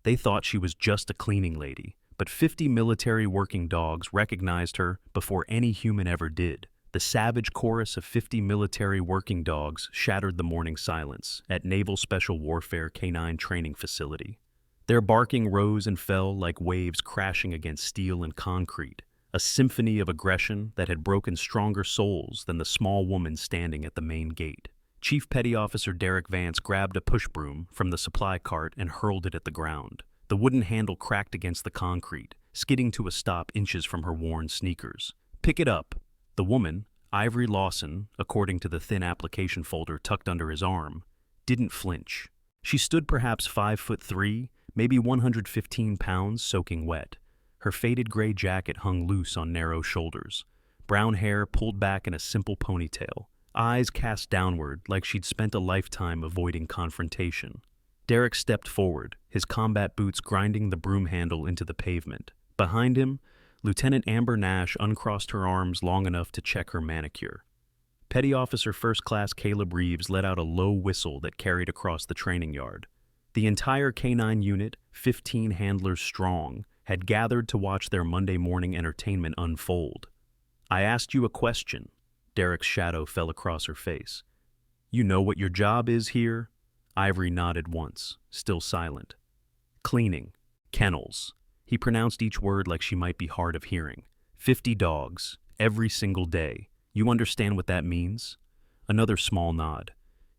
They thought she was just a cleaning lady, but 50 military working dogs recognized her before any human ever did. The savage chorus of 50 military working dogs shattered the morning silence at Naval Special Warfare Canine Training Facility. Their barking rose and fell like waves crashing against steel and concrete, a symphony of aggression that had broken stronger souls than the small woman standing at the main gate. Chief Petty Officer Derek Vance grabbed a push broom from the supply cart and hurled it at the ground. The wooden handle cracked against the concrete, skidding to a stop inches from her worn sneakers. "Pick it up." The woman, Ivory Lawson, according to the thin application folder tucked under his arm, didn't flinch. She stood perhaps 5'3", maybe 115 pounds, soaking wet. Her faded gray jacket hung loose on narrow shoulders, brown hair pulled back in a simple ponytail, eyes cast downward like she'd spent a lifetime avoiding confrontation. Derek stepped forward, his combat boots grinding the broom handle into the pavement. Behind him, Lieutenant Amber Nash uncrossed her arms long enough to check her manicure. Petty Officer First Class Caleb Reeves let out a low whistle that carried across the training yard. The entire K-9 unit, 15 handlers strong, had gathered to watch their Monday morning entertainment unfold. "I asked you a question." Derek's shadow fell across her face. "You know what your job is here?" Ivory nodded once, still silent. "Cleaning. Kennels." He pronounced each word like she might be hard of hearing. 50 dogs, every single day. You understand what that means?" Another small nod.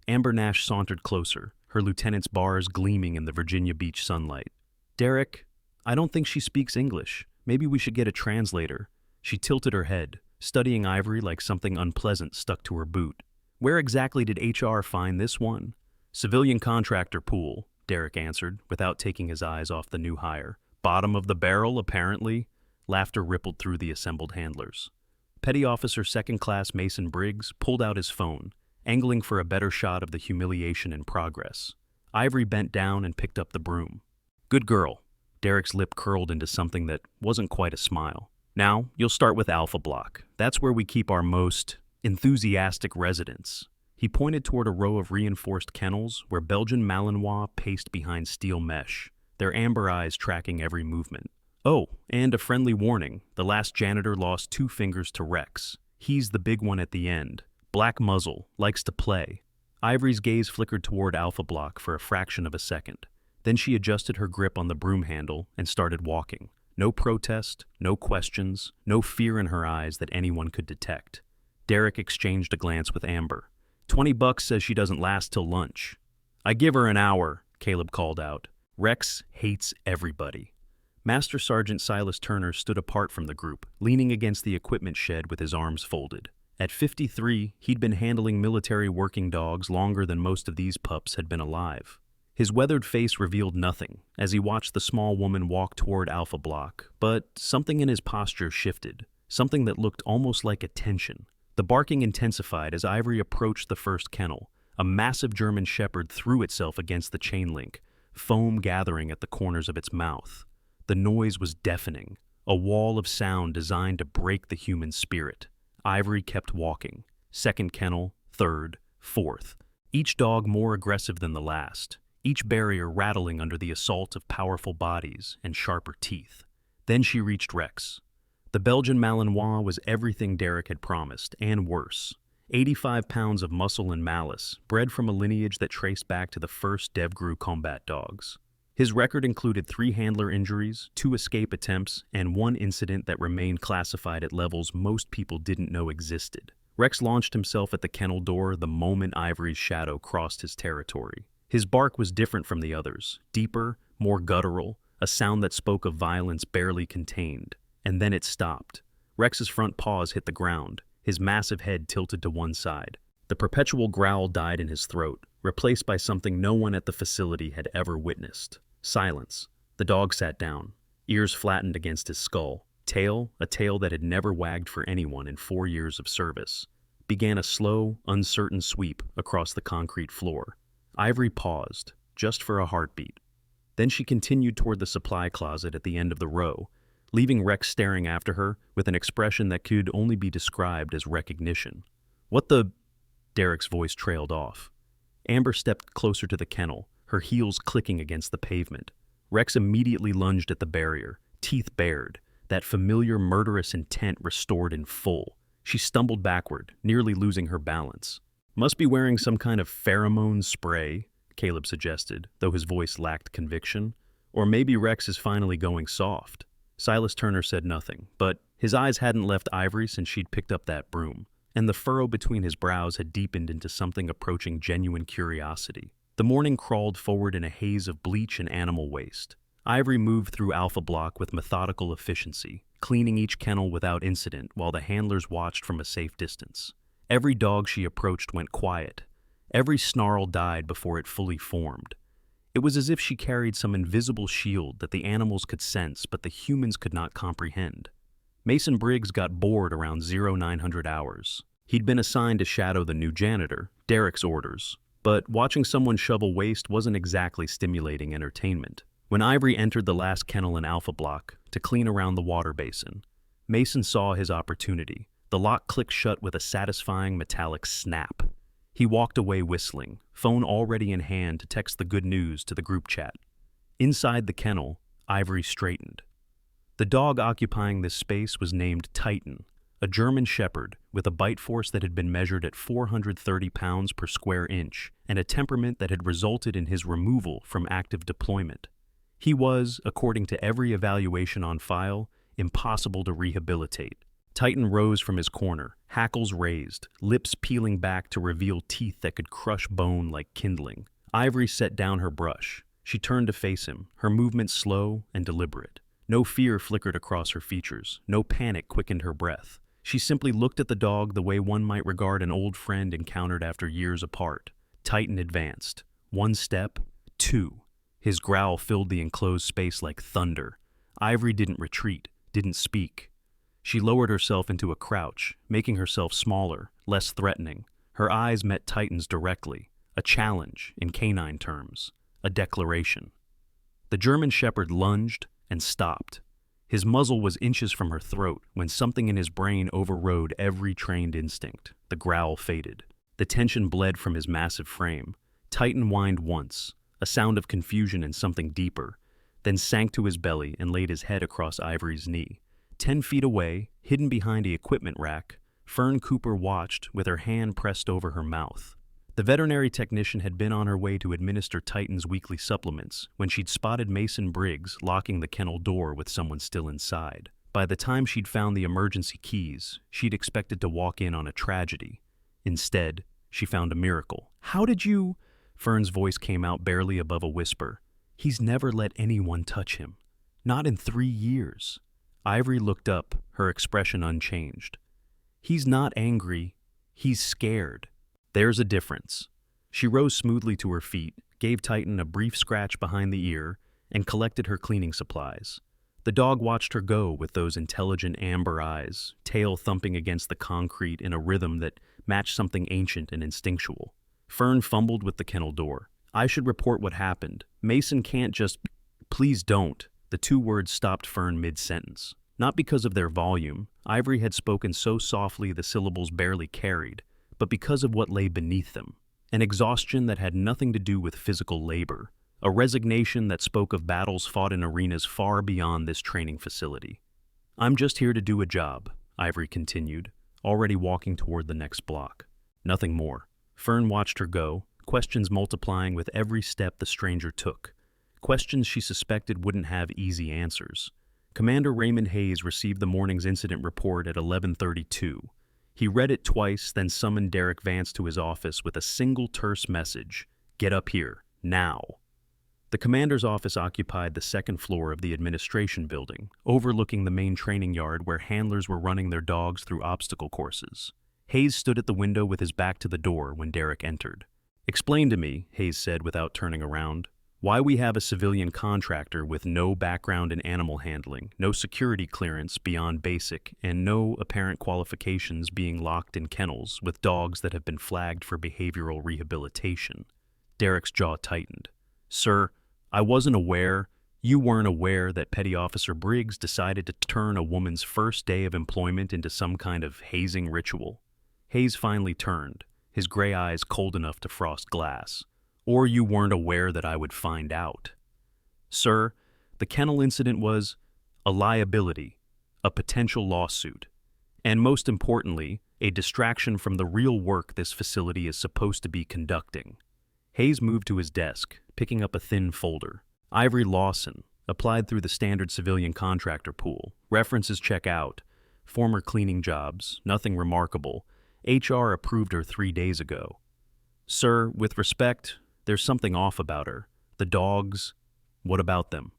Amber Nash sauntered closer, her lieutenant's bars gleaming in the Virginia Beach sunlight. "Derek, I don't think she speaks English. Maybe we should get a translator." She tilted her head, studying Ivory like something unpleasant stuck to her boot. "Where exactly did HR find this one?" "Civilian contractor pool," Derek answered, without taking his eyes off the new hire. "Bottom of the barrel, apparently." Laughter rippled through the assembled handlers. Petty Officer Second Class Mason Briggs pulled out his phone, angling for a better shot of the humiliation in progress. Ivory bent down and picked up the broom. "Good girl." Derek's lip curled into something that wasn't quite a smile. "Now, you'll start with Alpha Block. That's where we keep our most enthusiastic residents." He pointed toward a row of reinforced kennels where Belgian Malinois paced behind steel mesh, their amber eyes tracking every movement. "Oh, and a friendly warning. The last janitor lost 2 fingers to Rex. He's the big one at the end. Black muzzle, likes to play." Ivory's gaze flickered toward Alpha Block for a fraction of a second. Then she adjusted her grip on the broom handle and started walking. No protest, no questions, no fear in her eyes that anyone could detect. Derek exchanged a glance with Amber. $20 says she doesn't last till lunch." "I give her an hour," Caleb called out. "Rex hates everybody." Master Sergeant Silas Turner stood apart from the group, leaning against the equipment shed with his arms folded. At 53, he'd been handling military working dogs longer than most of these pups had been alive. His weathered face revealed nothing as he watched the small woman walk toward Alpha Block, but something in his posture shifted, something that looked almost like a tension. The barking intensified as Ivory approached the first kennel. A massive German shepherd threw itself against the chain link, foam gathering at the corners of its mouth. The noise was deafening, a wall of sound designed to break the human spirit. Ivory kept walking. Second kennel, third, fourth. Each dog more aggressive than the last, each barrier rattling under the assault of powerful bodies and sharper teeth. Then she reached Rex. The Belgian Malinois was everything Derek had promised, and worse. 85 pounds of muscle and malice, bred from a lineage that traced back to the first DevGru combat dogs. His record included 3 handler injuries, 2 escape attempts, and 1 incident that remained classified at levels most people didn't know existed. Rex launched himself at the kennel door the moment Ivory's shadow crossed his territory. His bark was different from the others, deeper, more guttural, a sound that spoke of violence barely contained. And then it stopped. Rex's front paws hit the ground, his massive head tilted to one side. The perpetual growl died in his throat, replaced by something no one at the facility had ever witnessed. Silence. The dog sat down, ears flattened against his skull. Tail, a tail that had never wagged for anyone in 4 years of service, began a slow, uncertain sweep across the concrete floor. Ivory paused, just for a heartbeat. Then she continued toward the supply closet at the end of the row, leaving Rex staring after her with an expression that could only be described as recognition. "What the—" Derek's voice trailed off. Amber stepped closer to the kennel, her heels clicking against the pavement. Rex immediately lunged at the barrier, teeth bared, that familiar murderous intent restored in full. She stumbled backward, nearly losing her balance. "Must be wearing some kind of pheromone spray," Caleb suggested, though his voice lacked conviction. "Or maybe Rex is finally going soft." Silas Turner said nothing, but his eyes hadn't left Ivory since she'd picked up that broom, and the furrow between his brows had deepened into something approaching genuine curiosity. The morning crawled forward in a haze of bleach and animal waste. Ivory moved through Alpha Block with methodical efficiency, cleaning each kennel without incident while the handlers watched from a safe distance. Every dog she approached went quiet. Every snarl died before it fully formed. It was as if she carried some invisible shield that the animals could sense but the humans could not comprehend. Mason Briggs got bored around 0900 hours. He'd been assigned to shadow the new janitor, Derek's orders, but watching someone shovel waste wasn't exactly stimulating entertainment. When Ivory entered the last kennel in Alpha Block to clean around the water basin, Mason saw his opportunity. The lock clicked shut with a satisfying metallic snap. He walked away whistling, phone already in hand to text the good news to the group chat. Inside the kennel, Ivory straightened. The dog occupying this space was named Titan, a German shepherd with a bite force that had been measured at 430 pounds per square inch and a temperament that had resulted in his removal from active deployment. He was, according to every evaluation on file, impossible to rehabilitate. Titan rose from his corner, hackles raised, lips peeling back to reveal teeth that could crush bone like kindling. Ivory set down her brush. She turned to face him, her movements slow and deliberate. No fear flickered across her features. No panic quickened her breath. She simply looked at the dog the way one might regard an old friend encountered after years apart. Titan advanced. 1 step, 2. His growl filled the enclosed space like thunder. Ivory didn't retreat, didn't speak. She lowered herself into a crouch, making herself smaller, less threatening. Her eyes met Titan's directly, a challenge in canine terms, a declaration. The German shepherd lunged and stopped. His muzzle was inches from her throat when something in his brain overrode every trained instinct. The growl faded. The tension bled from his massive frame. Titan whined once, a sound of confusion and something deeper, then sank to his belly and laid his head across Ivory's knee. 10 feet away, hidden behind the equipment rack, Fern Cooper watched with her hand pressed over her mouth. The veterinary technician had been on her way to administer Titan's weekly supplements when she'd spotted Mason Briggs locking the kennel door with someone still inside. By the time she'd found the emergency keys, she'd expected to walk in on a tragedy. Instead, she found a miracle. "How did you—" Fern's voice came out barely above a whisper. "He's never let anyone touch him. Not in 3 years." Ivory looked up, her expression unchanged. "He's not angry. He's scared. There's a difference." She rose smoothly to her feet, gave Titan a brief scratch behind the ear, and collected her cleaning supplies. The dog watched her go with those intelligent amber eyes, tail thumping against the concrete in a rhythm that matched something ancient and instinctual. Fern fumbled with the kennel door. "I should report what happened. Mason can't just—" "Please don't." The 2 words stopped Fern mid-sentence. Not because of their volume, Ivory had spoken so softly the syllables barely carried, but because of what lay beneath them. An exhaustion that had nothing to do with physical labor, a resignation that spoke of battles fought in arenas far beyond this training facility. "I'm just here to do a job," Ivory continued, already walking toward the next block. Nothing more. Fern watched her go, questions multiplying with every step the stranger took. Questions she suspected wouldn't have easy answers. Commander Raymond Hayes received the morning's incident report at 11:32. He read it twice, then summoned Derek Vance to his office with a single terse message: "Get up here, now." The commander's office occupied the 2nd floor of the administration building, overlooking the main training yard where handlers were running their dogs through obstacle courses. Hayes stood at the window with his back to the door when Derek entered. "Explain to me," Hayes said without turning around, "why we have a civilian contractor with no background in animal handling, no security clearance beyond basic, and no apparent qualifications being locked in kennels with dogs that have been flagged for behavioral rehabilitation." Derek's jaw tightened. "Sir, I wasn't aware, you weren't aware that Petty Officer Briggs decided to turn a woman's first day of employment into some kind of hazing ritual." Hayes finally turned, his gray eyes cold enough to frost glass. "Or you weren't aware that I would find out." Sir, the kennel incident was a liability, a potential lawsuit, and most importantly, a distraction from the real work this facility is supposed to be conducting. Hayes moved to his desk, picking up a thin folder. Ivory Lawson, applied through the standard civilian contractor pool. References check out. Former cleaning jobs, nothing remarkable. HR approved her 3 days ago. Sir, with respect, there's something off about her. The dogs, what about them?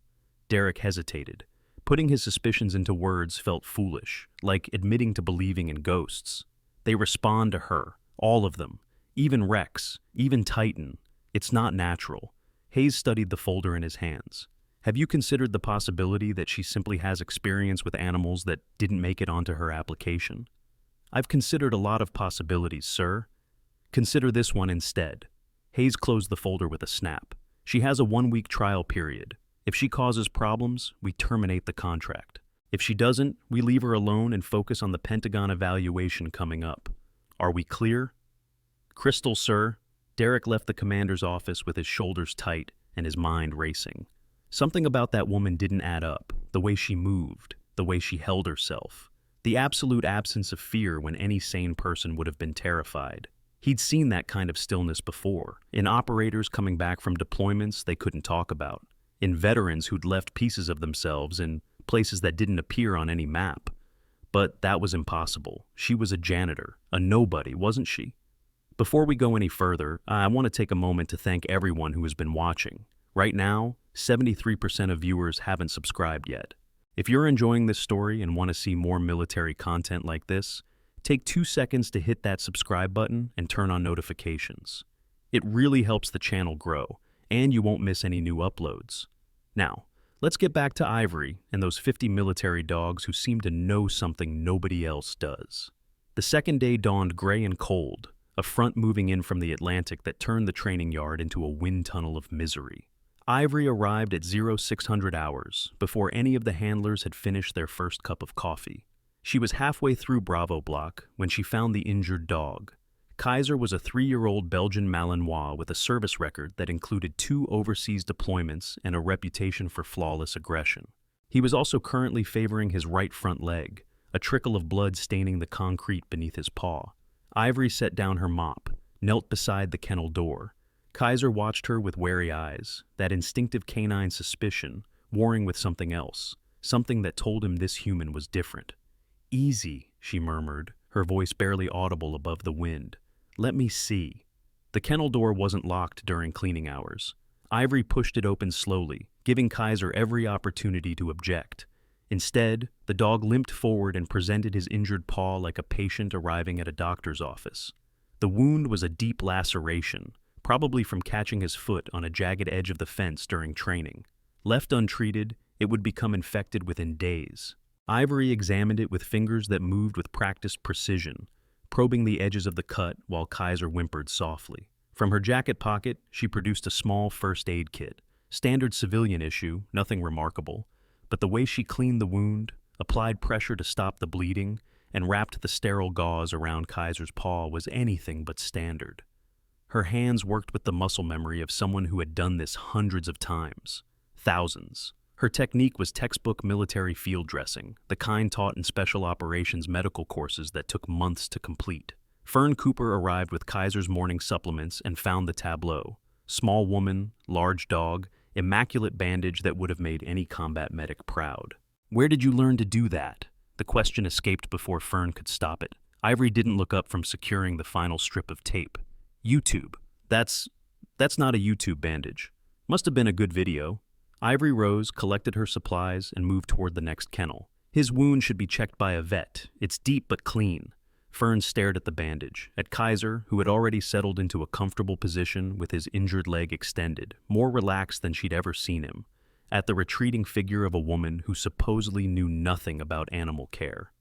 Derek hesitated. Putting his suspicions into words felt foolish, like admitting to believing in ghosts. They respond to her, all of them. Even Rex, even Titan. It's not natural. Hayes studied the folder in his hands. Have you considered the possibility that she simply has experience with animals that didn't make it onto her application? I've considered a lot of possibilities, sir. Consider this one instead. Hayes closed the folder with a snap. She has a 1-week trial period. If she causes problems, we terminate the contract. If she doesn't, we leave her alone and focus on the Pentagon evaluation coming up. Are we clear? Crystal, sir. Derek left the commander's office with his shoulders tight and his mind racing. Something about that woman didn't add up. The way she moved, the way she held herself. The absolute absence of fear when any sane person would have been terrified. He'd seen that kind of stillness before, in operators coming back from deployments they couldn't talk about, in veterans who'd left pieces of themselves in places that didn't appear on any map. But that was impossible. She was a janitor, a nobody, wasn't she? Before we go any further, I want to take a moment to thank everyone who has been watching. Right now, 73% of viewers haven't subscribed yet. If you're enjoying this story and want to see more military content like this, take 2 seconds to hit that subscribe button and turn on notifications. It really helps the channel grow, and you won't miss any new uploads. Now, let's get back to Ivory and those 50 military dogs who seem to know something nobody else does. The second day dawned gray and cold, a front moving in from the Atlantic that turned the training yard into a wind tunnel of misery. Ivory arrived at 0600 hours, before any of the handlers had finished their first cup of coffee. She was halfway through Bravo Block when she found the injured dog. Kaiser was a 3-year-old Belgian Malinois with a service record that included 2 overseas deployments and a reputation for flawless aggression. He was also currently favoring his right front leg, a trickle of blood staining the concrete beneath his paw. Ivory set down her mop, knelt beside the kennel door. Kaiser watched her with wary eyes, that instinctive canine suspicion, warring with something else, something that told him this human was different. "Easy," she murmured, her voice barely audible above the wind. "Let me see." The kennel door wasn't locked during cleaning hours. Ivory pushed it open slowly, giving Kaiser every opportunity to object. Instead, the dog limped forward and presented his injured paw like a patient arriving at a doctor's office. The wound was a deep laceration, probably from catching his foot on a jagged edge of the fence during training. Left untreated, it would become infected within days. Ivory examined it with fingers that moved with practiced precision, probing the edges of the cut while Kaiser whimpered softly. From her jacket pocket, she produced a small first aid kit. Standard civilian issue, nothing remarkable. But the way she cleaned the wound, applied pressure to stop the bleeding, and wrapped the sterile gauze around Kaiser's paw was anything but standard. Her hands worked with the muscle memory of someone who had done this hundreds of times. Thousands. Her technique was textbook military field dressing, the kind taught in special operations medical courses that took months to complete. Fern Cooper arrived with Kaiser's morning supplements and found the tableau. Small woman, large dog, immaculate bandage that would have made any combat medic proud. "Where did you learn to do that?" The question escaped before Fern could stop it. Ivory didn't look up from securing the final strip of tape. "YouTube. That's not a YouTube bandage. Must have been a good video." Ivory rose, collected her supplies, and moved toward the next kennel. "His wound should be checked by a vet. It's deep but clean." Fern stared at the bandage, at Kaiser, who had already settled into a comfortable position with his injured leg extended, more relaxed than she'd ever seen him, at the retreating figure of a woman who supposedly knew nothing about animal care.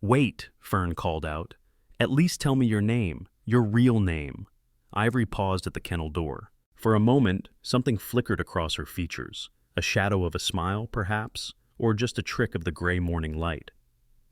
"Wait," Fern called out. "At least tell me your name, your real name." Ivory paused at the kennel door. For a moment, something flickered across her features, a shadow of a smile, perhaps, or just a trick of the gray morning light.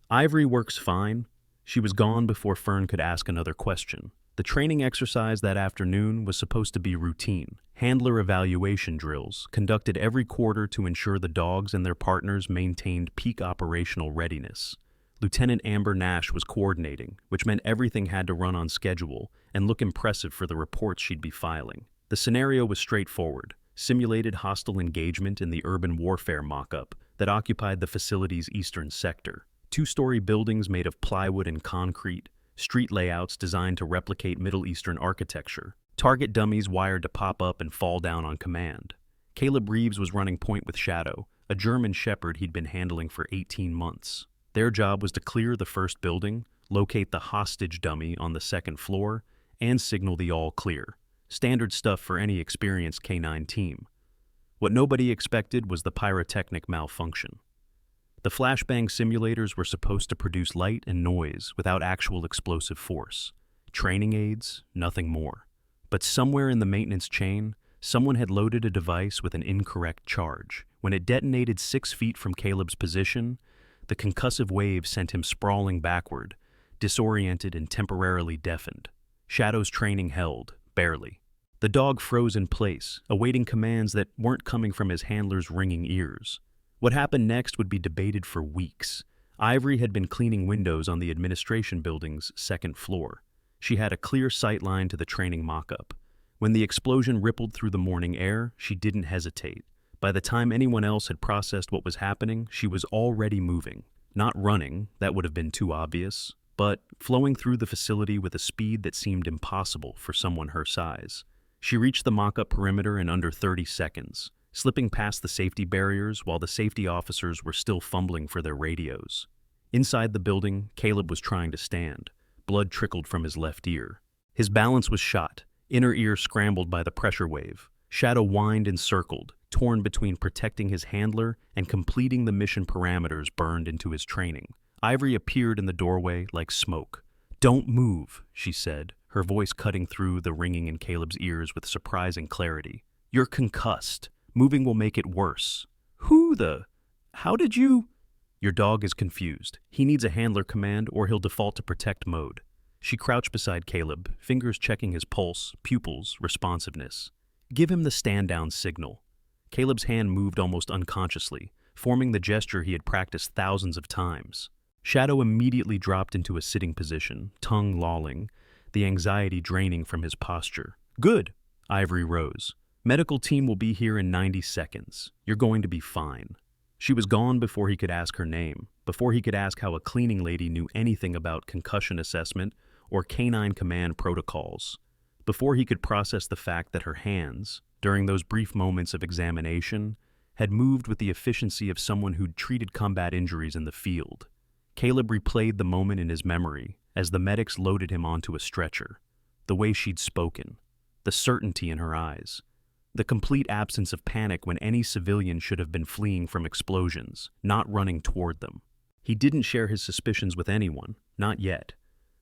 "Ivory works fine." She was gone before Fern could ask another question. The training exercise that afternoon was supposed to be routine. Handler evaluation drills, conducted every quarter to ensure the dogs and their partners maintained peak operational readiness. Lieutenant Amber Nash was coordinating, which meant everything had to run on schedule and look impressive for the reports she'd be filing. The scenario was straightforward: simulated hostile engagement in the urban warfare mock-up that occupied the facility's eastern sector. Two-story buildings made of plywood and concrete, street layouts designed to replicate Middle Eastern architecture, target dummies wired to pop up and fall down on command. Caleb Reeves was running point with Shadow, a German shepherd he'd been handling for 18 months. Their job was to clear the first building, locate the hostage dummy on the second floor, and signal the all clear. Standard stuff for any experienced K9 team. What nobody expected was the pyrotechnic malfunction. The flashbang simulators were supposed to produce light and noise without actual explosive force. Training aids, nothing more. But somewhere in the maintenance chain, someone had loaded a device with an incorrect charge. When it detonated 6 feet from Caleb's position, the concussive wave sent him sprawling backward, disoriented and temporarily deafened. Shadow's training held, barely. The dog froze in place, awaiting commands that weren't coming from his handler's ringing ears. What happened next would be debated for weeks. Ivory had been cleaning windows on the administration building's second floor. She had a clear sight line to the training mock-up. When the explosion rippled through the morning air, she didn't hesitate. By the time anyone else had processed what was happening, she was already moving. Not running, that would have been too obvious, but flowing through the facility with a speed that seemed impossible for someone her size. She reached the mock-up perimeter in under 30 seconds, slipping past the safety barriers while the safety officers were still fumbling for their radios. Inside the building, Caleb was trying to stand. Blood trickled from his left ear. His balance was shot, inner ear scrambled by the pressure wave. Shadow whined and circled, torn between protecting his handler and completing the mission parameters burned into his training. Ivory appeared in the doorway like smoke. "Don't move," she said, her voice cutting through the ringing in Caleb's ears with surprising clarity. "You're concussed. Moving will make it worse." How did you? "Your dog is confused. He needs a handler command or he'll default to protect mode." She crouched beside Caleb, fingers checking his pulse, pupils, responsiveness. "Give him the stand-down signal." Caleb's hand moved almost unconsciously, forming the gesture he had practiced thousands of times. Shadow immediately dropped into a sitting position, tongue lolling, the anxiety draining from his posture. "Good." Ivory rose. "Medical team will be here in 90 seconds. You're going to be fine." She was gone before he could ask her name, before he could ask how a cleaning lady knew anything about concussion assessment or canine command protocols, before he could process the fact that her hands, during those brief moments of examination, had moved with the efficiency of someone who'd treated combat injuries in the field. Caleb replayed the moment in his memory as the medics loaded him onto a stretcher, the way she'd spoken, the certainty in her eyes, the complete absence of panic when any civilian should have been fleeing from explosions, not running toward them. He didn't share his suspicions with anyone, not yet.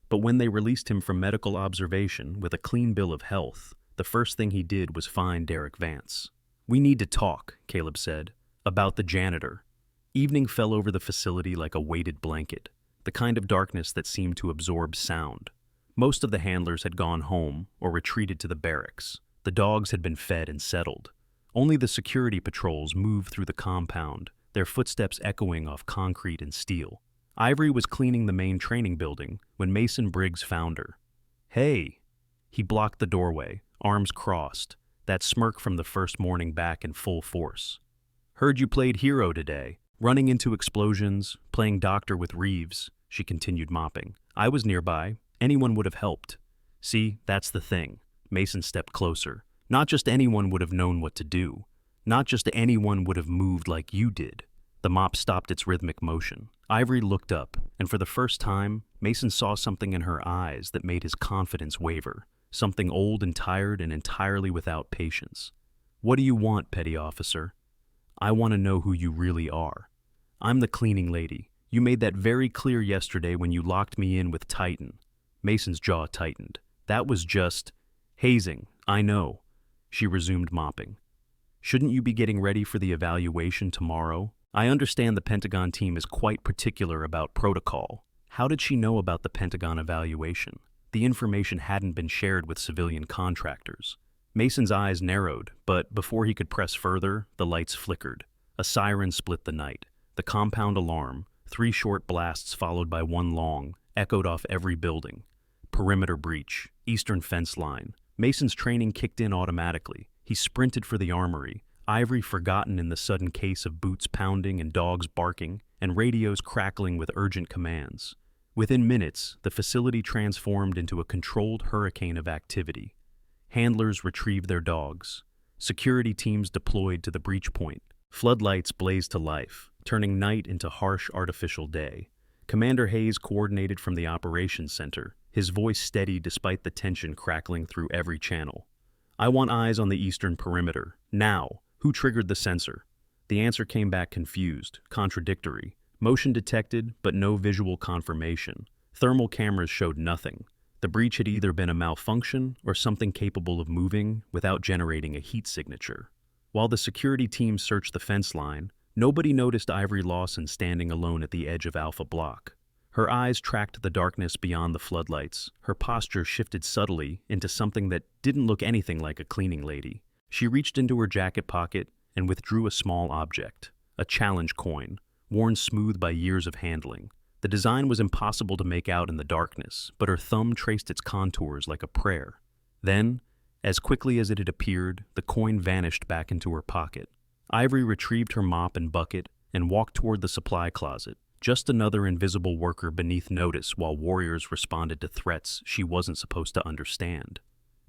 But when they released him from medical observation with a clean bill of health, the first thing he did was find Derek Vance. "We need to talk," Caleb said, "about the janitor." Evening fell over the facility like a weighted blanket, the kind of darkness that seemed to absorb sound. Most of the handlers had gone home or retreated to the barracks. The dogs had been fed and settled. Only the security patrols moved through the compound, their footsteps echoing off concrete and steel. Ivory was cleaning the main training building when Mason Briggs found her. "Hey!" He blocked the doorway, arms crossed, that smirk from the first morning back in full force. "Heard you played hero today, running into explosions, playing doctor with Reeves," she continued mopping. "I was nearby. Anyone would have helped." "See, that's the thing." Mason stepped closer. "Not just anyone would have known what to do. Not just anyone would have moved like you did." The mop stopped its rhythmic motion. Ivory looked up, and for the first time, Mason saw something in her eyes that made his confidence waver. Something old and tired and entirely without patience. "What do you want, petty officer?" "I want to know who you really are. I'm the cleaning lady. You made that very clear yesterday when you locked me in with Titan." Mason's jaw tightened. "That was just hazing, I know." She resumed mopping. "Shouldn't you be getting ready for the evaluation tomorrow? I understand the Pentagon team is quite particular about protocol." How did she know about the Pentagon evaluation? The information hadn't been shared with civilian contractors. Mason's eyes narrowed, but before he could press further, the lights flickered. A siren split the night. The compound alarm, 3 short blasts followed by 1 long, echoed off every building. Perimeter breach, eastern fence line. Mason's training kicked in automatically. He sprinted for the armory, Ivory forgotten in the sudden case of boots pounding and dogs barking, and radios crackling with urgent commands. Within minutes, the facility transformed into a controlled hurricane of activity. Handlers retrieved their dogs. Security teams deployed to the breach point. Floodlights blazed to life, turning night into harsh artificial day. Commander Hayes coordinated from the operations center, his voice steady despite the tension crackling through every channel. "I want eyes on the eastern perimeter. Now! Who triggered the sensor?" The answer came back confused, contradictory. Motion detected, but no visual confirmation. Thermal cameras showed nothing. The breach had either been a malfunction or something capable of moving without generating a heat signature. While the security team searched the fence line, nobody noticed Ivory Lawson standing alone at the edge of Alpha Block. Her eyes tracked the darkness beyond the floodlights. Her posture shifted subtly into something that didn't look anything like a cleaning lady. She reached into her jacket pocket and withdrew a small object, a challenge coin, worn smooth by years of handling. The design was impossible to make out in the darkness, but her thumb traced its contours like a prayer. Then, as quickly as it had appeared, the coin vanished back into her pocket. Ivory retrieved her mop and bucket and walked toward the supply closet, just another invisible worker beneath notice while warriors responded to threats she wasn't supposed to understand.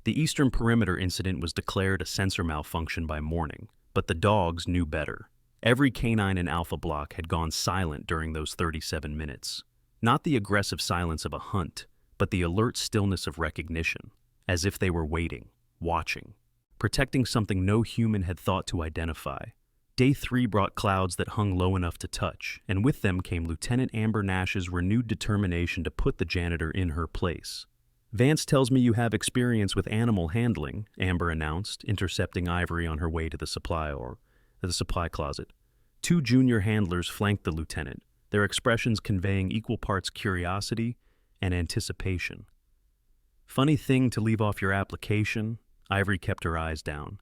The eastern perimeter incident was declared a sensor malfunction by morning, but the dogs knew better. Every canine in Alpha Block had gone silent during those 37 minutes. Not the aggressive silence of a hunt, but the alert stillness of recognition, as if they were waiting, watching, protecting something no human had thought to identify. Day 3 brought clouds that hung low enough to touch, and with them came Lieutenant Amber Nash's renewed determination to put the janitor in her place. "Vance tells me you have experience with animal handling," Amber announced, intercepting Ivory on her way to the supply closet. 2 junior handlers flanked the lieutenant, their expressions conveying equal parts curiosity and anticipation. "Funny thing to leave off your application," Ivory kept her eyes down.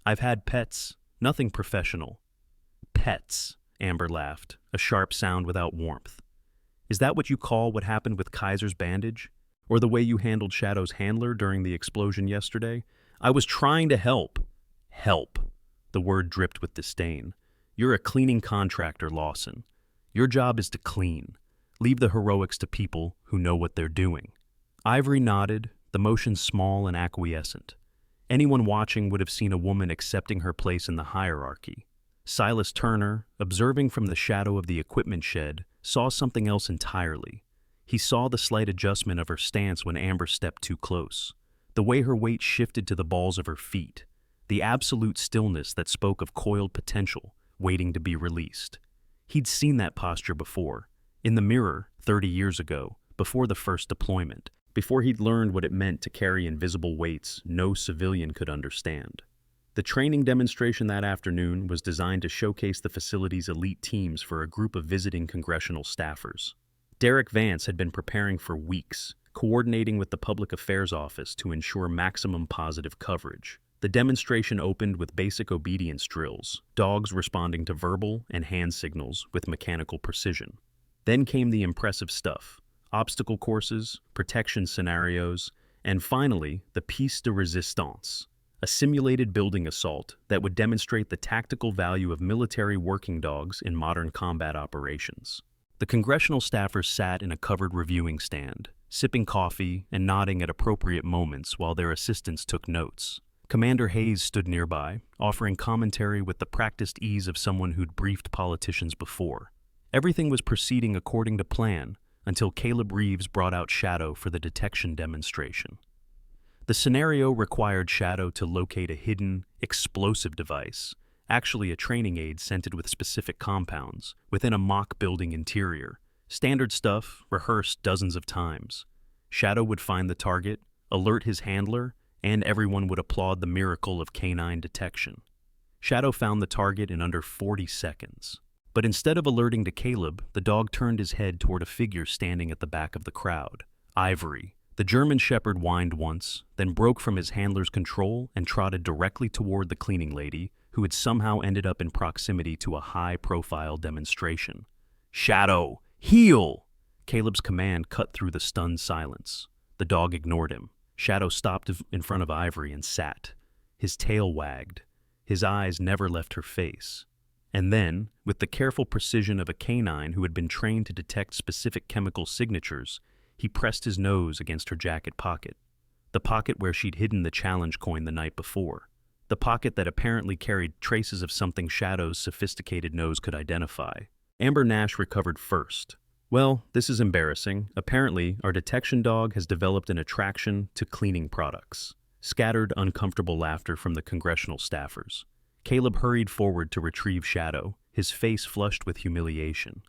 "I've had pets, nothing professional." "Pets," Amber laughed, a sharp sound without warmth. "Is that what you call what happened with Kaiser's bandage? Or the way you handled Shadow's handler during the explosion yesterday? I was trying to help." "Help." The word dripped with disdain. "You're a cleaning contractor, Lawson. Your job is to clean. Leave the heroics to people who know what they're doing." Ivory nodded, the motion small and acquiescent. Anyone watching would have seen a woman accepting her place in the hierarchy. Silas Turner, observing from the shadow of the equipment shed, saw something else entirely. He saw the slight adjustment of her stance when Amber stepped too close, the way her weight shifted to the balls of her feet, the absolute stillness that spoke of coiled potential waiting to be released. He'd seen that posture before, in the mirror 30 years ago, before the first deployment, before he'd learned what it meant to carry invisible weights no civilian could understand. The training demonstration that afternoon was designed to showcase the facility's elite teams for a group of visiting congressional staffers. Derek Vance had been preparing for weeks, coordinating with the Public Affairs Office to ensure maximum positive coverage. The demonstration opened with basic obedience drills, dogs responding to verbal and hand signals with mechanical precision. Then came the impressive stuff: obstacle courses, protection scenarios, and finally, the piece de resistance, a simulated building assault that would demonstrate the tactical value of military working dogs in modern combat operations. The congressional staffers sat in a covered reviewing stand, sipping coffee and nodding at appropriate moments while their assistants took notes. Commander Hayes stood nearby, offering commentary with the practiced ease of someone who'd briefed politicians before. Everything was proceeding according to plan until Caleb Reeves brought out Shadow for the detection demonstration. The scenario required Shadow to locate a hidden, explosive device, actually a training aid scented with specific compounds, within a mock building interior. Standard stuff, rehearsed dozens of times. Shadow would find the target, alert his handler, and everyone would applaud the miracle of canine detection. Shadow found the target in under 40 seconds. But instead of alerting to Caleb, the dog turned his head toward a figure standing at the back of the crowd. Ivory, The German shepherd whined once, then broke from his handler's control and trotted directly toward the cleaning lady, who had somehow ended up in proximity to a high-profile demonstration. "Shadow, heel!" Caleb's command cut through the stunned silence. The dog ignored him. Shadow stopped in front of Ivory and sat. His tail wagged. His eyes never left her face. And then, with the careful precision of a canine who had been trained to detect specific chemical signatures, he pressed his nose against her jacket pocket. The pocket where she'd hidden the challenge coin the night before. The pocket that apparently carried traces of something Shadow's sophisticated nose could identify. Amber Nash recovered first. "Well, this is embarrassing. Apparently, our detection dog has developed an attraction to cleaning products." Scattered, uncomfortable laughter from the congressional staffers. Caleb hurried forward to retrieve Shadow, his face flushed with humiliation.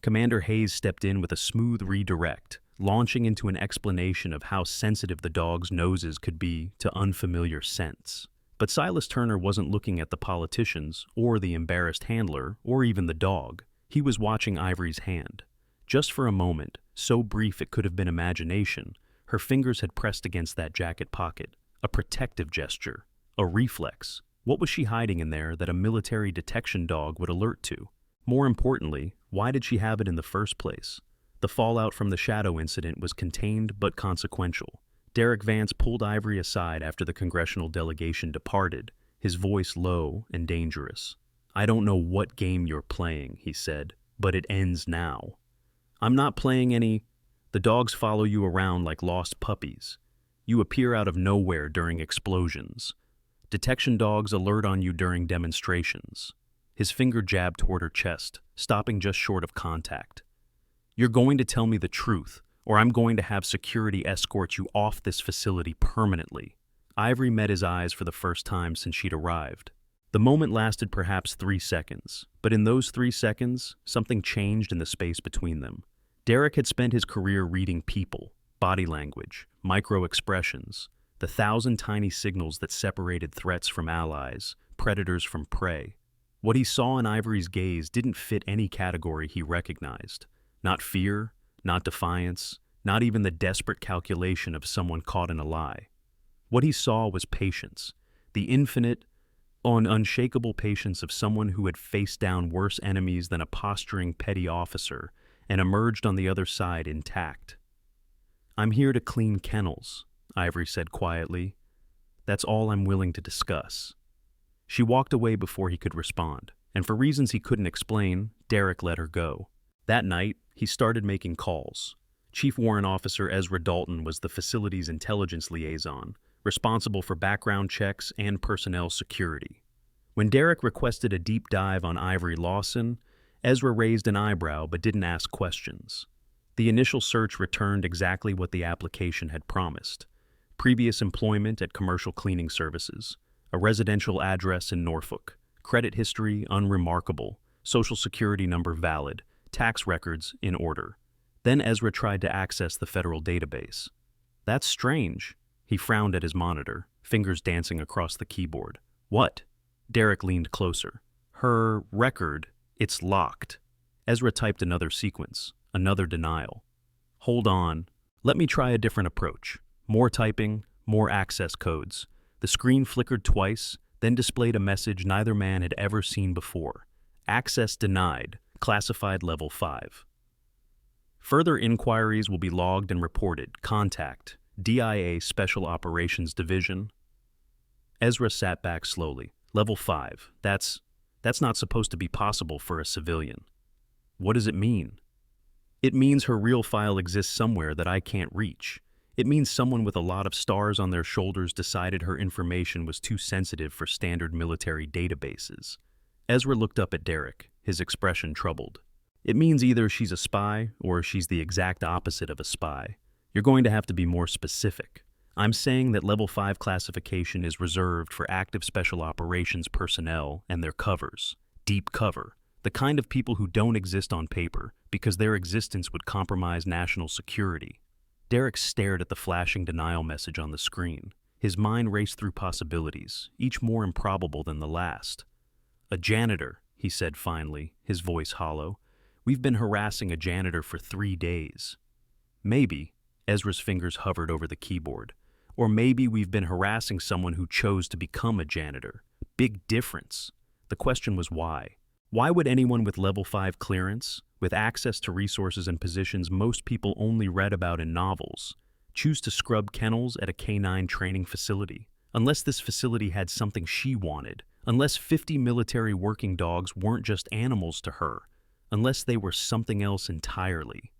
Commander Hayes stepped in with a smooth redirect, launching into an explanation of how sensitive the dog's noses could be to unfamiliar scents. But Silas Turner wasn't looking at the politicians, or the embarrassed handler, or even the dog. He was watching Ivory's hand. Just for a moment, so brief it could have been imagination, her fingers had pressed against that jacket pocket. A protective gesture. A reflex. What was she hiding in there that a military detection dog would alert to? More importantly, why did she have it in the first place? The fallout from the Shadow incident was contained but consequential. Derek Vance pulled Ivory aside after the congressional delegation departed, his voice low and dangerous. "I don't know what game you're playing," he said, "but it ends now." "I'm not playing any. The dogs follow you around like lost puppies. You appear out of nowhere during explosions. Detection dogs alert on you during demonstrations." His finger jabbed toward her chest, stopping just short of contact. "You're going to tell me the truth, or I'm going to have security escort you off this facility permanently." Ivory met his eyes for the first time since she'd arrived. The moment lasted perhaps 3 seconds, but in those 3 seconds, something changed in the space between them. Derek had spent his career reading people, body language, micro-expressions, the 1,000 tiny signals that separated threats from allies, predators from prey. What he saw in Ivory's gaze didn't fit any category he recognized. Not fear, not defiance, not even the desperate calculation of someone caught in a lie. What he saw was patience, the infinite, unshakable patience of someone who had faced down worse enemies than a posturing petty officer and emerged on the other side intact. "I'm here to clean kennels," Ivory said quietly. "That's all I'm willing to discuss." She walked away before he could respond, and for reasons he couldn't explain, Derek let her go. That night, he started making calls. Chief Warrant Officer Ezra Dalton was the facility's intelligence liaison, responsible for background checks and personnel security. When Derek requested a deep dive on Ivory Lawson, Ezra raised an eyebrow but didn't ask questions. The initial search returned exactly what the application had promised. Previous employment at commercial cleaning services, a residential address in Norfolk, credit history unremarkable, social security number valid, tax records in order. Then Ezra tried to access the federal database. "That's strange." He frowned at his monitor, fingers dancing across the keyboard. "What?" Derek leaned closer. "Her record, it's locked." Ezra typed another sequence, another denial. "Hold on. Let me try a different approach." More typing, more access codes. The screen flickered twice, then displayed a message neither man had ever seen before. "Access denied. Classified level 5. Further inquiries will be logged and reported. Contact DIA Special Operations Division." Ezra sat back slowly. "Level 5. That's not supposed to be possible for a civilian." "What does it mean?" "It means her real file exists somewhere that I can't reach. It means someone with a lot of stars on their shoulders decided her information was too sensitive for standard military databases." Ezra looked up at Derek, his expression troubled. "It means either she's a spy or she's the exact opposite of a spy. You're going to have to be more specific. I'm saying that Level 5 classification is reserved for active special operations personnel and their covers. Deep cover. The kind of people who don't exist on paper because their existence would compromise national security." Derek stared at the flashing denial message on the screen. His mind raced through possibilities, each more improbable than the last. "A janitor," he said finally, his voice hollow. "We've been harassing a janitor for 3 days." "Maybe." Ezra's fingers hovered over the keyboard. Or maybe we've been harassing someone who chose to become a janitor. Big difference. The question was why. Why would anyone with level 5 clearance, with access to resources and positions most people only read about in novels, choose to scrub kennels at a canine training facility? Unless this facility had something she wanted, unless 50 military working dogs weren't just animals to her, unless they were something else entirely.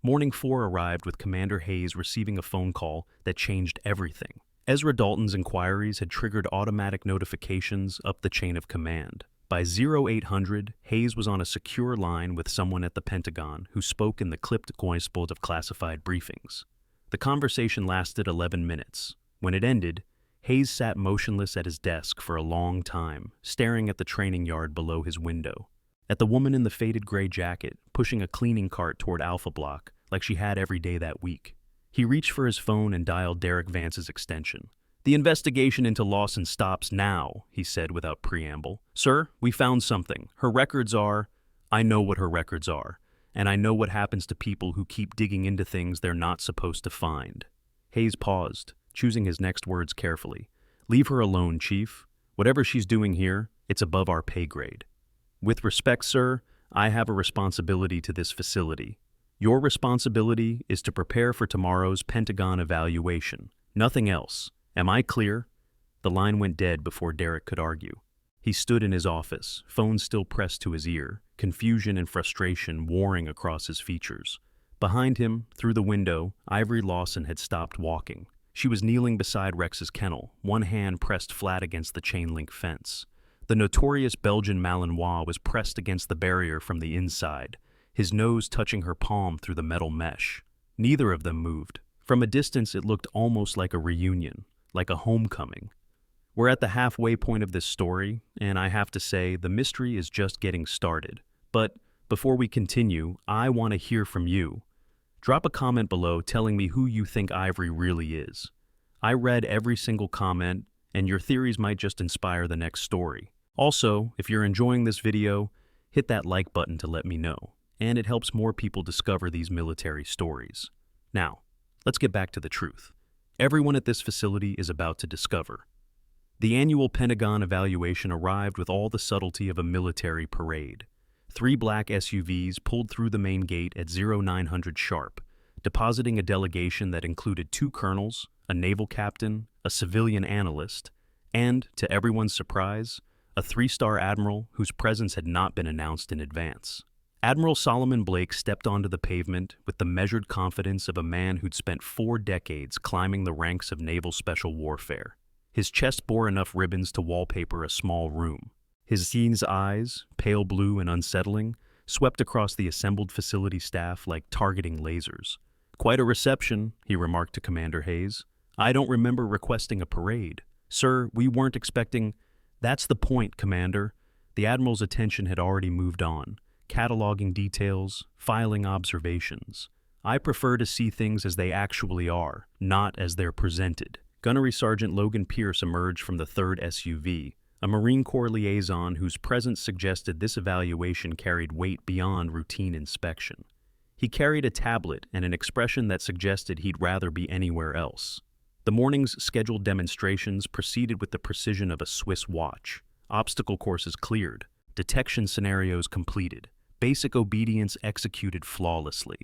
Morning 4 arrived with Commander Hayes receiving a phone call that changed everything. Ezra Dalton's inquiries had triggered automatic notifications up the chain of command. By 0800, Hayes was on a secure line with someone at the Pentagon who spoke in the clipped gospel of classified briefings. The conversation lasted 11 minutes. When it ended, Hayes sat motionless at his desk for a long time, staring at the training yard below his window. At the woman in the faded gray jacket, pushing a cleaning cart toward Alpha Block, like she had every day that week. He reached for his phone and dialed Derek Vance's extension. "The investigation into Lawson stops now," he said without preamble. "Sir, we found something. Her records are—" "I know what her records are, and I know what happens to people who keep digging into things they're not supposed to find." Hayes paused, choosing his next words carefully. "Leave her alone, Chief. Whatever she's doing here, it's above our pay grade. With respect, sir, I have a responsibility to this facility. Your responsibility is to prepare for tomorrow's Pentagon evaluation. Nothing else. Am I clear?" The line went dead before Derek could argue. He stood in his office, phone still pressed to his ear, confusion and frustration warring across his features. Behind him, through the window, Ivory Lawson had stopped walking. She was kneeling beside Rex's kennel, one hand pressed flat against the chain-link fence. The notorious Belgian Malinois was pressed against the barrier from the inside, his nose touching her palm through the metal mesh. Neither of them moved. From a distance, it looked almost like a reunion, like a homecoming. We're at the halfway point of this story, and I have to say, the mystery is just getting started. But before we continue, I want to hear from you. Drop a comment below telling me who you think Ivory really is. I read every single comment, and your theories might just inspire the next story. Also, if you're enjoying this video, hit that like button to let me know, and it helps more people discover these military stories. Now, let's get back to the truth. Everyone at this facility is about to discover. The annual Pentagon evaluation arrived with all the subtlety of a military parade. 3 black SUVs pulled through the main gate at 0900 sharp, depositing a delegation that included 2 colonels, a naval captain, a civilian analyst, and, to everyone's surprise, a 3-star admiral whose presence had not been announced in advance. Admiral Solomon Blake stepped onto the pavement with the measured confidence of a man who'd spent 4 decades climbing the ranks of naval special warfare. His chest bore enough ribbons to wallpaper a small room. His keen eyes, pale blue and unsettling, swept across the assembled facility staff like targeting lasers. "Quite a reception," he remarked to Commander Hayes. "I don't remember requesting a parade. Sir, we weren't expecting—" "That's the point, Commander." The Admiral's attention had already moved on, cataloging details, filing observations. "I prefer to see things as they actually are, not as they're presented." Gunnery Sergeant Logan Pierce emerged from the 3rd SUV, a Marine Corps liaison whose presence suggested this evaluation carried weight beyond routine inspection. He carried a tablet and an expression that suggested he'd rather be anywhere else. The morning's scheduled demonstrations proceeded with the precision of a Swiss watch. Obstacle courses cleared, detection scenarios completed, basic obedience executed flawlessly.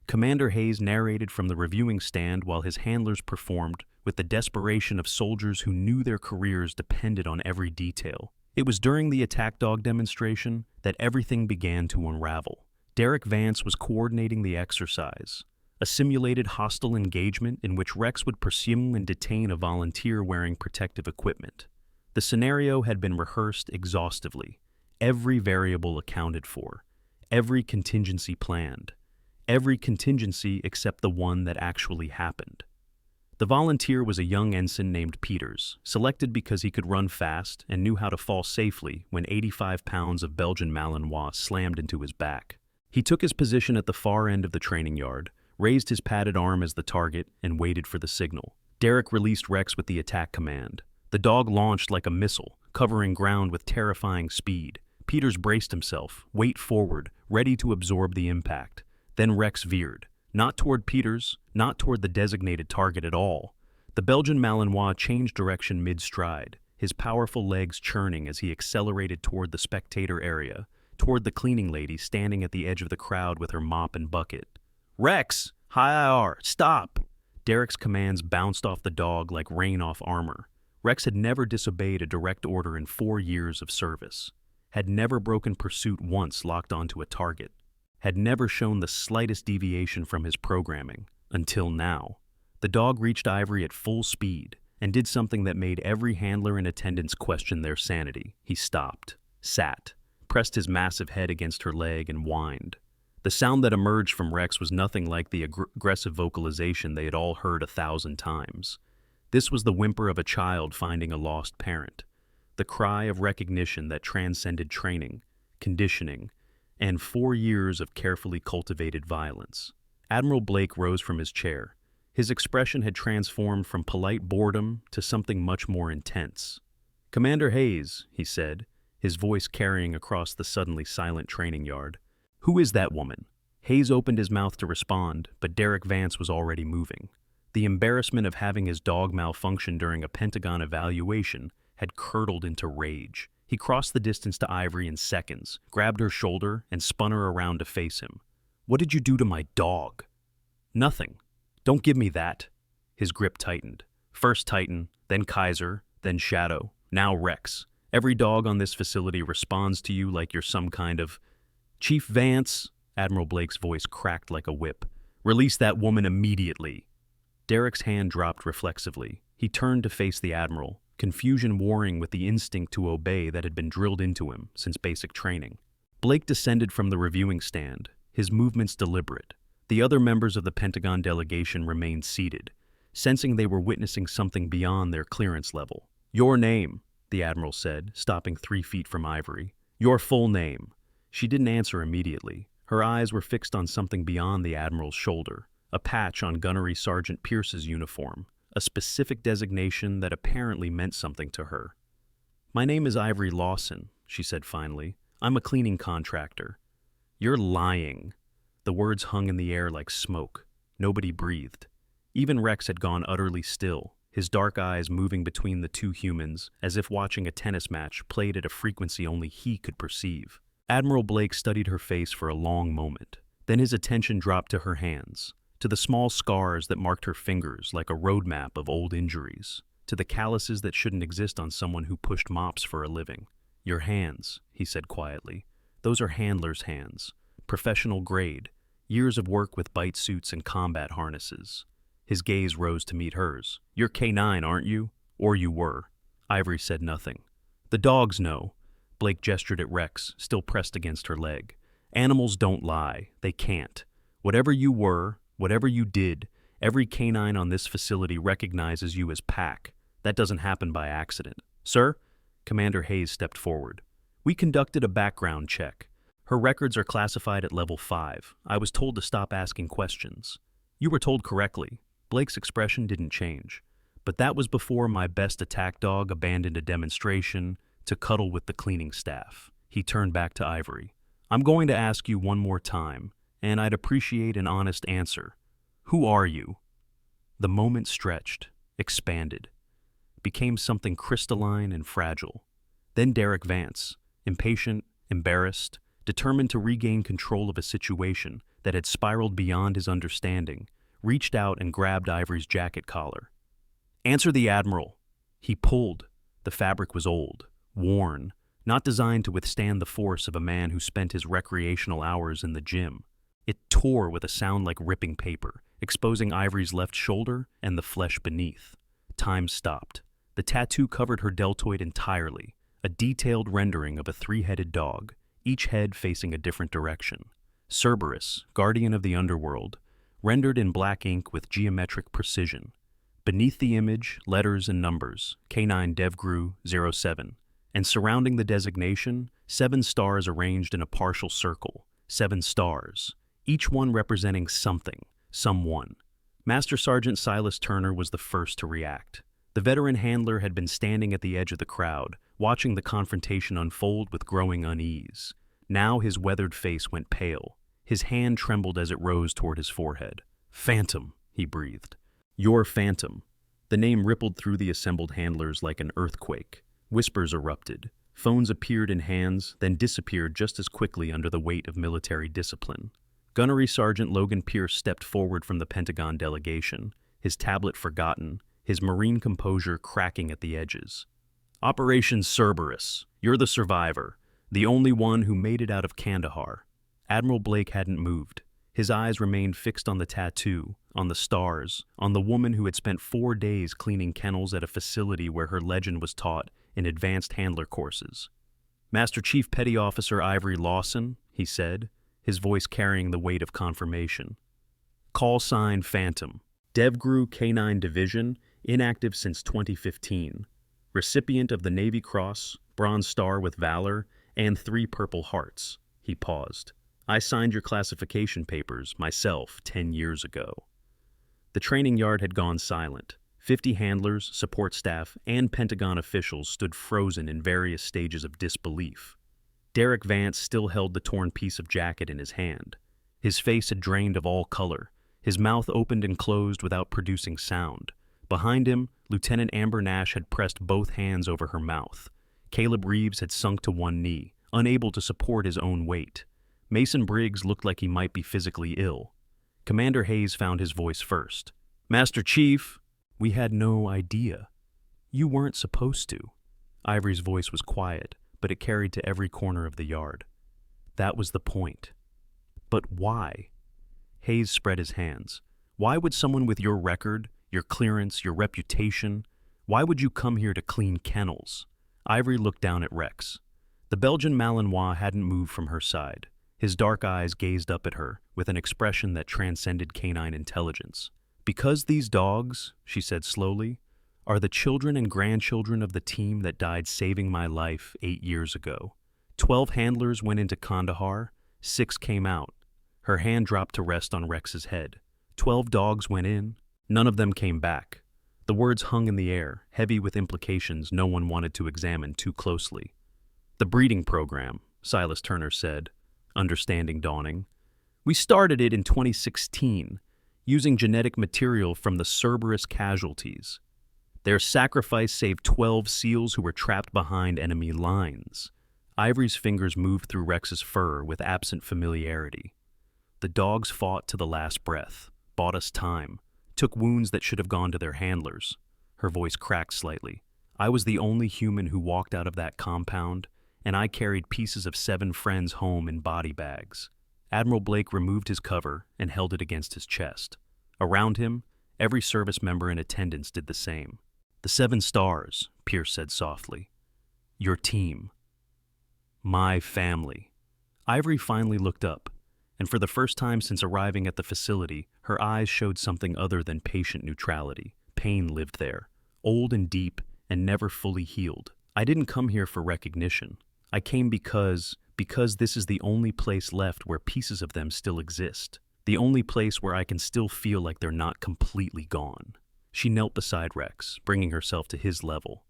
Commander Hayes narrated from the reviewing stand while his handlers performed with the desperation of soldiers who knew their careers depended on every detail. It was during the attack dog demonstration that everything began to unravel. Derek Vance was coordinating the exercise, a simulated hostile engagement in which Rex would pursue and detain a volunteer wearing protective equipment. The scenario had been rehearsed exhaustively, every variable accounted for, every contingency planned, every contingency except the one that actually happened. The volunteer was a young ensign named Peters, selected because he could run fast and knew how to fall safely when 85 pounds of Belgian Malinois slammed into his back. He took his position at the far end of the training yard, raised his padded arm as the target, and waited for the signal. Derek released Rex with the attack command. The dog launched like a missile, covering ground with terrifying speed. Peters braced himself, weight forward, ready to absorb the impact. Then Rex veered, Not toward Peters, not toward the designated target at all. The Belgian Malinois changed direction mid-stride, his powerful legs churning as he accelerated toward the spectator area, toward the cleaning lady standing at the edge of the crowd with her mop and bucket. "Rex! High IR! Stop!" Derek's commands bounced off the dog like rain off armor. Rex had never disobeyed a direct order in 4 years of service, had never broken pursuit once locked onto a target, had never shown the slightest deviation from his programming, until now. The dog reached Ivory at full speed and did something that made every handler in attendance question their sanity. He stopped, sat, pressed his massive head against her leg and whined. The sound that emerged from Rex was nothing like the aggressive vocalization they had all heard 1,000 times. This was the whimper of a child finding a lost parent, the cry of recognition that transcended training, conditioning, and 4 years of carefully cultivated violence. Admiral Blake rose from his chair. His expression had transformed from polite boredom to something much more intense. "Commander Hayes," he said, his voice carrying across the suddenly silent training yard. "Who is that woman?" Hayes opened his mouth to respond, but Derek Vance was already moving. The embarrassment of having his dog malfunction during a Pentagon evaluation had curdled into rage. He crossed the distance to Ivory in seconds, grabbed her shoulder, and spun her around to face him. "What did you do to my dog?" "Nothing. Don't give me that." His grip tightened. First Titan, then Kaiser, then Shadow, now Rex. Every dog on this facility responds to you like you're some kind of... "Chief Vance," Admiral Blake's voice cracked like a whip. "Release that woman immediately." Derek's hand dropped reflexively. He turned to face the Admiral, confusion warring with the instinct to obey that had been drilled into him since basic training. Blake descended from the reviewing stand, his movements deliberate. The other members of the Pentagon delegation remained seated, sensing they were witnessing something beyond their clearance level. "Your name," the Admiral said, stopping 3 feet from Ivory. "Your full name." She didn't answer immediately. Her eyes were fixed on something beyond the Admiral's shoulder, a patch on Gunnery Sergeant Pierce's uniform, a specific designation that apparently meant something to her. "My name is Ivory Lawson," she said finally. "I'm a cleaning contractor." "You're lying." The words hung in the air like smoke. Nobody breathed. Even Rex had gone utterly still, his dark eyes moving between the two humans as if watching a tennis match played at a frequency only he could perceive. Admiral Blake studied her face for a long moment. Then his attention dropped to her hands, to the small scars that marked her fingers like a roadmap of old injuries, to the calluses that shouldn't exist on someone who pushed mops for a living. "Your hands," he said quietly. "Those are handlers' hands. Professional grade. Years of work with bite suits and combat harnesses." His gaze rose to meet hers. "You're K9, aren't you? Or you were." Ivory said nothing. "The dogs know." Blake gestured at Rex, still pressed against her leg. "Animals don't lie. They can't. Whatever you were, whatever you did, every canine on this facility recognizes you as Pack. That doesn't happen by accident." "Sir?" Commander Hayes stepped forward. "We conducted a background check. Her records are classified at level 5. I was told to stop asking questions." "You were told correctly." Blake's expression didn't change. "But that was before my best attack dog abandoned a demonstration to cuddle with the cleaning staff." He turned back to Ivory. "I'm going to ask you one more time, and I'd appreciate an honest answer. Who are you?" The moment stretched, expanded, became something crystalline and fragile. Then Derek Vance, impatient, embarrassed, determined to regain control of a situation that had spiraled beyond his understanding, reached out and grabbed Ivory's jacket collar. "Answer the Admiral." He pulled. The fabric was old, worn, not designed to withstand the force of a man who spent his recreational hours in the gym. It tore with a sound like ripping paper, exposing Ivory's left shoulder and the flesh beneath. Time stopped. The tattoo covered her deltoid entirely, a detailed rendering of a 3-headed dog, each head facing a different direction. Cerberus, guardian of the underworld, rendered in black ink with geometric precision. Beneath the image, letters and numbers, K9 DevGru 07, and surrounding the designation, 7 stars arranged in a partial circle, 7 stars, each one representing something, someone. Master Sergeant Silas Turner was the first to react. The veteran handler had been standing at the edge of the crowd, watching the confrontation unfold with growing unease. Now his weathered face went pale. His hand trembled as it rose toward his forehead. "Phantom," he breathed. "Your Phantom." The name rippled through the assembled handlers like an earthquake. Whispers erupted. Phones appeared in hands, then disappeared just as quickly under the weight of military discipline. Gunnery Sergeant Logan Pierce stepped forward from the Pentagon delegation, his tablet forgotten, his marine composure cracking at the edges. "Operation Cerberus. You're the survivor, the only one who made it out of Kandahar." Admiral Blake hadn't moved. His eyes remained fixed on the tattoo, on the stars, on the woman who had spent 4 days cleaning kennels at a facility where her legend was taught in advanced handler courses. "Master Chief Petty Officer Ivory Lawson," he said, his voice carrying the weight of confirmation. "Call sign Phantom. DevGru K9 Division, inactive since 2015. Recipient of the Navy Cross, Bronze Star with Valor, and 3 Purple Hearts." He paused. "I signed your classification papers, myself, 10 years ago." The training yard had gone silent. 50 handlers, support staff, and Pentagon officials stood frozen in various stages of disbelief. Derek Vance still held the torn piece of jacket in his hand. His face had drained of all color. His mouth opened and closed without producing sound. Behind him, Lieutenant Amber Nash had pressed both hands over her mouth. Caleb Reeves had sunk to one knee, unable to support his own weight. Mason Briggs looked like he might be physically ill. Commander Hayes found his voice first. "Master Chief, we had no idea. You weren't supposed to." Ivory's voice was quiet, but it carried to every corner of the yard. "That was the point." "But why?" Hayes spread his hands. "Why would someone with your record, your clearance, your reputation, why would you come here to clean kennels?" Ivory looked down at Rex. The Belgian Malinois hadn't moved from her side. His dark eyes gazed up at her with an expression that transcended canine intelligence. "Because these dogs," she said slowly, "are the children and grandchildren of the team that died saving my life 8 years ago. 12 handlers went into Kandahar, 6 came out." Her hand dropped to rest on Rex's head. 12 dogs went in, none of them came back. The words hung in the air, heavy with implications no one wanted to examine too closely. "The breeding program," Silas Turner said, understanding dawning. "We started it in 2016, using genetic material from the Cerberus casualties. Their sacrifice saved 12 SEALs who were trapped behind enemy lines." Ivory's fingers moved through Rex's fur with absent familiarity. "The dogs fought to the last breath, bought us time, took wounds that should have gone to their handlers." Her voice cracked slightly. "I was the only human who walked out of that compound, and I carried pieces of 7 friends home in body bags." Admiral Blake removed his cover and held it against his chest. Around him, every service member in attendance did the same. "The 7 stars," Pierce said softly. "Your team. My family." Ivory finally looked up, and for the first time since arriving at the facility, her eyes showed something other than patient neutrality. Pain lived there, old and deep and never fully healed. "I didn't come here for recognition. I came because this is the only place left where pieces of them still exist. The only place where I can still feel like they're not completely gone." She knelt beside Rex, bringing herself to his level.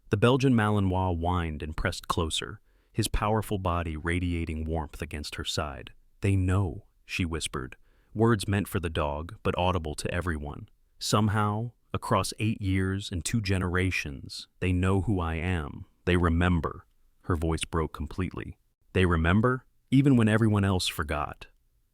The Belgian Malinois whined and pressed closer, his powerful body radiating warmth against her side. "They know," she whispered, words meant for the dog but audible to everyone. "Somehow, across 8 years and 2 generations, they know who I am. They remember." Her voice broke completely. "They remember, even when everyone else forgot."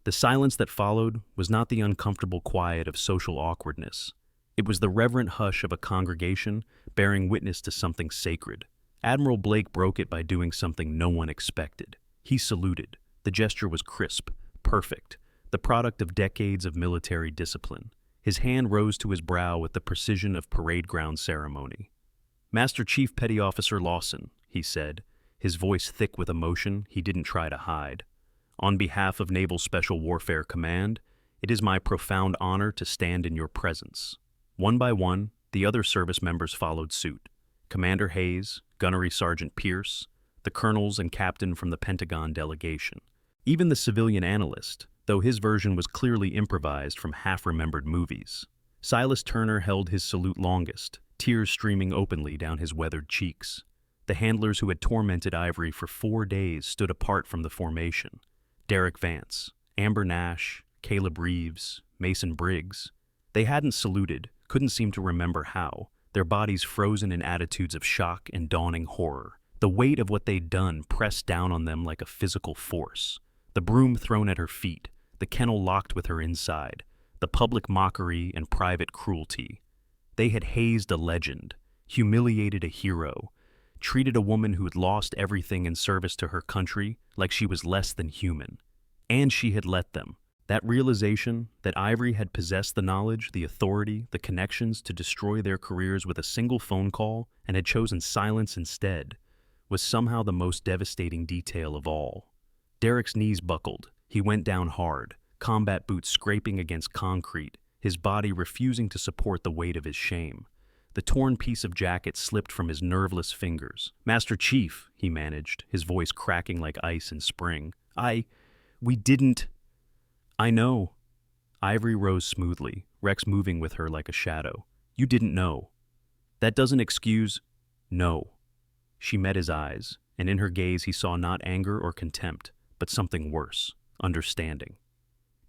The silence that followed was not the uncomfortable quiet of social awkwardness. It was the reverent hush of a congregation bearing witness to something sacred. Admiral Blake broke it by doing something no one expected. He saluted. The gesture was crisp, perfect, the product of decades of military discipline. His hand rose to his brow with the precision of parade ground ceremony. "Master Chief Petty Officer Lawson," he said, his voice thick with emotion he didn't try to hide. "On behalf of Naval Special Warfare Command, it is my profound honor to stand in your presence." One by one, the other service members followed suit. Commander Hayes, Gunnery Sergeant Pierce, the colonels and captain from the Pentagon delegation. Even the civilian analyst, though his version was clearly improvised from half-remembered movies. Silas Turner held his salute longest, tears streaming openly down his weathered cheeks. The handlers who had tormented Ivory for 4 days stood apart from the formation. Derek Vance, Amber Nash, Caleb Reeves, Mason Briggs. They hadn't saluted, couldn't seem to remember how, their bodies frozen in attitudes of shock and dawning horror. The weight of what they'd done pressed down on them like a physical force. The broom thrown at her feet, the kennel locked with her inside, the public mockery and private cruelty. They had hazed a legend, humiliated a hero, treated a woman who had lost everything in service to her country like she was less than human. And she had let them. That realization that Ivory had possessed the knowledge, the authority, the connections to destroy their careers with a single phone call and had chosen silence instead was somehow the most devastating detail of all. Derek's knees buckled. He went down hard, combat boots scraping against concrete, his body refusing to support the weight of his shame. The torn piece of jacket slipped from his nerveless fingers. "Master Chief," he managed, his voice cracking like ice in spring. We didn't." "I know." Ivory rose smoothly, Rex moving with her like a shadow. "You didn't know. That doesn't excuse—" "No." She met his eyes, and in her gaze he saw not anger or contempt, but something worse, understanding.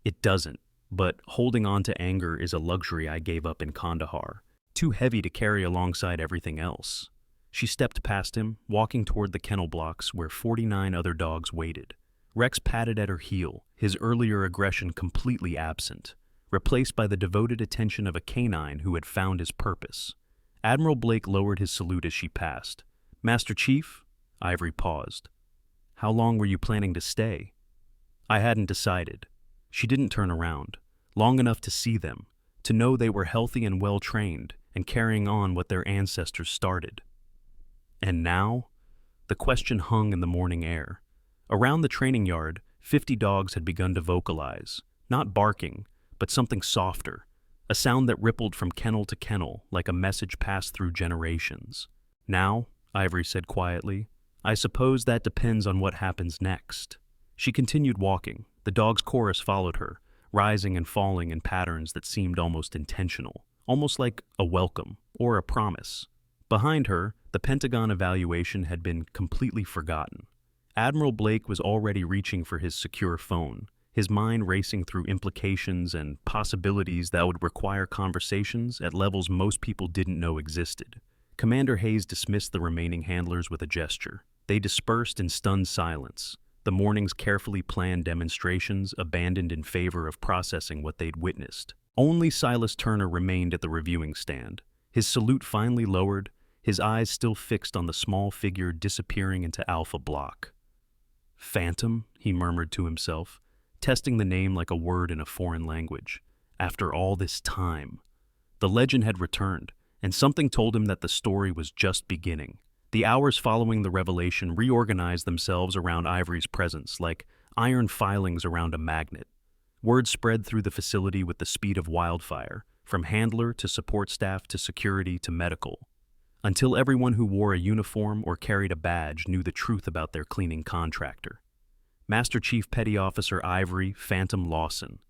"It doesn't, but holding on to anger is a luxury I gave up in Kandahar, too heavy to carry alongside everything else." She stepped past him, walking toward the kennel blocks where 49 other dogs waited. Rex patted at her heel, his earlier aggression completely absent, replaced by the devoted attention of a canine who had found his purpose. Admiral Blake lowered his salute as she passed. "Master Chief?" Ivory paused. "How long were you planning to stay?" "I hadn't decided." She didn't turn around. Long enough to see them, to know they were healthy and well-trained and carrying on what their ancestors started. And now? The question hung in the morning air. Around the training yard, 50 dogs had begun to vocalize, not barking, but something softer, a sound that rippled from kennel to kennel like a message passed through generations. "Now," Ivory said quietly, "I suppose that depends on what happens next." She continued walking. The dogs' chorus followed her, rising and falling in patterns that seemed almost intentional, almost like a welcome or a promise. Behind her, the Pentagon evaluation had been completely forgotten. Admiral Blake was already reaching for his secure phone, his mind racing through implications and possibilities that would require conversations at levels most people didn't know existed. Commander Hayes dismissed the remaining handlers with a gesture. They dispersed in stunned silence, the morning's carefully planned demonstrations abandoned in favor of processing what they'd witnessed. Only Silas Turner remained at the reviewing stand, his salute finally lowered, his eyes still fixed on the small figure disappearing into Alpha Block. "Phantom," he murmured to himself, testing the name like a word in a foreign language. After all this time. The legend had returned, and something told him that the story was just beginning. The hours following the revelation reorganized themselves around Ivory's presence, like iron filings around a magnet. Word spread through the facility with the speed of wildfire, from handler to support staff to security to medical, until everyone who wore a uniform or carried a badge knew the truth about their cleaning contractor. Master Chief Petty Officer Ivory Phantom Lawson,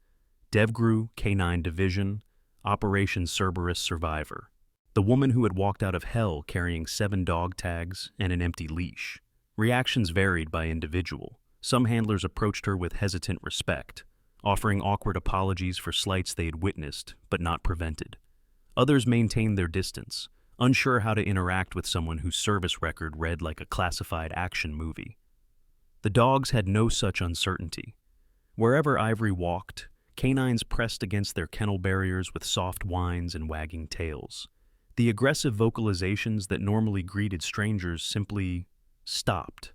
DevGru K9 Division, Operation Cerberus Survivor. The woman who had walked out of hell carrying 7 dog tags and an empty leash. Reactions varied by individual. Some handlers approached her with hesitant respect, offering awkward apologies for slights they had witnessed but not prevented. Others maintained their distance, unsure how to interact with someone whose service record read like a classified action movie. The dogs had no such uncertainty. Wherever Ivory walked, canines pressed against their kennel barriers with soft whines and wagging tails. The aggressive vocalizations that normally greeted strangers simply stopped.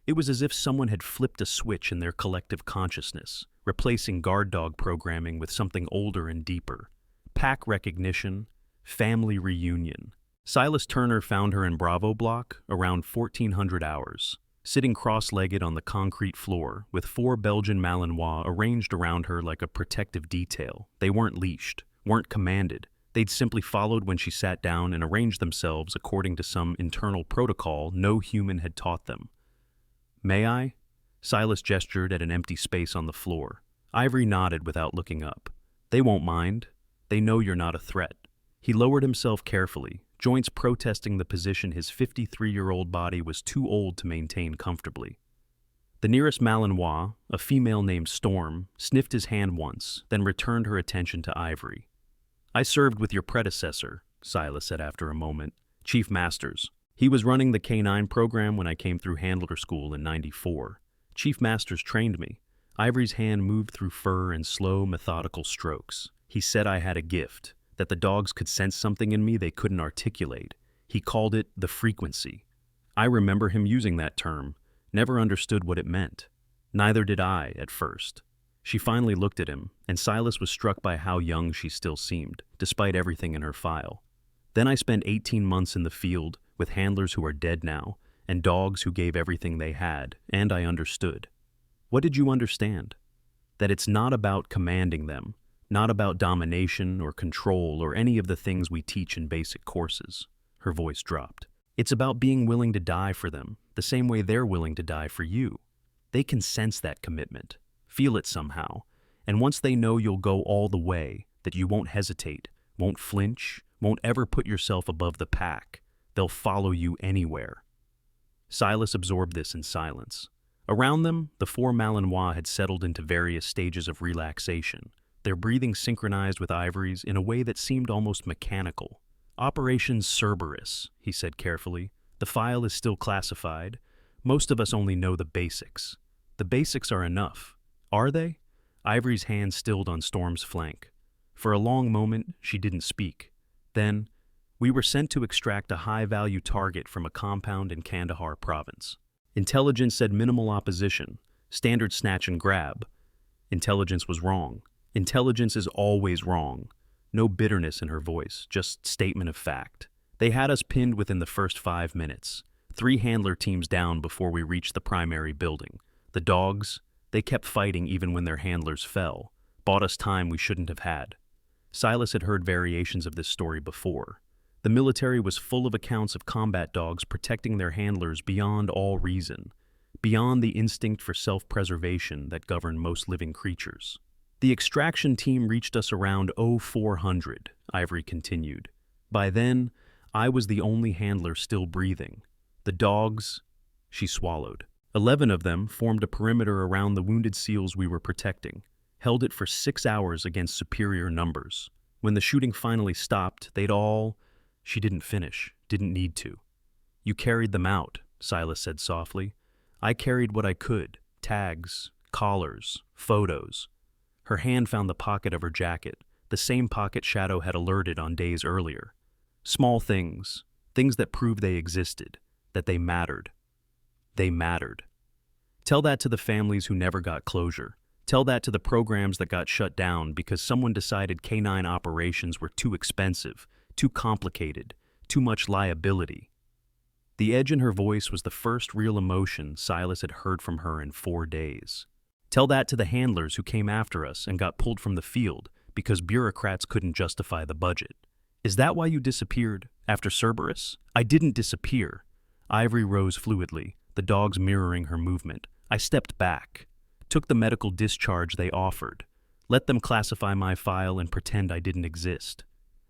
It was as if someone had flipped a switch in their collective consciousness, replacing guard dog programming with something older and deeper. Pack recognition, family reunion. Silas Turner found her in Bravo Block around 1400 hours, sitting cross-legged on the concrete floor with 4 Belgian Malinois arranged around her like a protective detail. They weren't leashed, weren't commanded. They'd simply followed when she sat down and arranged themselves according to some internal protocol no human had taught them. "May I?" Silas gestured at an empty space on the floor. Ivory nodded without looking up. "They won't mind. They know you're not a threat." He lowered himself carefully, joints protesting the position his 53-year-old body was too old to maintain comfortably. The nearest Malinois, a female named Storm, sniffed his hand once, then returned her attention to Ivory. "I served with your predecessor," Silas said after a moment, "Chief Masters. He was running the K9 program when I came through handler school in '94. Chief Masters trained me." Ivory's hand moved through fur in slow, methodical strokes. "He said I had a gift, that the dogs could sense something in me they couldn't articulate. He called it the frequency. I remember him using that term, never understood what it meant. Neither did I, at first." She finally looked at him, and Silas was struck by how young she still seemed, despite everything in her file. "Then I spent 18 months in the field, with handlers who are dead now, and dogs who gave everything they had, and I understood." "What did you understand?" "That it's not about commanding them, not about domination or control or any of the things we teach in basic courses." Her voice dropped. "It's about being willing to die for them, the same way they're willing to die for you. They can sense that commitment, feel it somehow, and once they know you'll go all the way, that you won't hesitate, won't flinch, won't ever put yourself above the pack, they'll follow you anywhere." Silas absorbed this in silence. Around them, the 4 Malinois had settled into various stages of relaxation, their breathing synchronized with Ivory's in a way that seemed almost mechanical. "Operation Cerberus," he said carefully. "The file is still classified. Most of us only know the basics. The basics are enough. Are they?" Ivory's hand stilled on Storm's flank. For a long moment, she didn't speak. Then, "We were sent to extract a high-value target from a compound in Kandahar province. Intelligence said minimal opposition, standard snatch and grab. Intelligence was wrong. Intelligence is always wrong." No bitterness in her voice, just statement of fact. "They had us pinned within the first 5 minutes. 3 handler teams down before we reached the primary building. The dogs, they kept fighting even when their handlers fell. Bought us time we shouldn't have had." Silas had heard variations of this story before. The military was full of accounts of combat dogs protecting their handlers beyond all reason, beyond the instinct for self-preservation that governed most living creatures. "The extraction team reached us around 0400, Ivory continued. "By then, I was the only handler still breathing. The dogs," she swallowed. 11 of them formed a perimeter around the wounded SEALs we were protecting, held it for 6 hours against superior numbers. When the shooting finally stopped, they'd all..." She didn't finish, didn't need to. "You carried them out," Silas said softly. "I carried what I could, tags, collars, photos." Her hand found the pocket of her jacket, the same pocket Shadow had alerted on days earlier. Small things, things that proved they existed, that they mattered. They mattered. Tell that to the families who never got closure. Tell that to the programs that got shut down because someone decided K9 operations were too expensive, too complicated, too much liability. The edge in her voice was the first real emotion Silas had heard from her in 4 days. Tell that to the handlers who came after us and got pulled from the field because bureaucrats couldn't justify the budget. "Is that why you disappeared after Cerberus?" "I didn't disappear." Ivory rose fluidly, the dogs mirroring her movement. "I stepped back, took the medical discharge they offered, let them classify my file and pretend I didn't exist."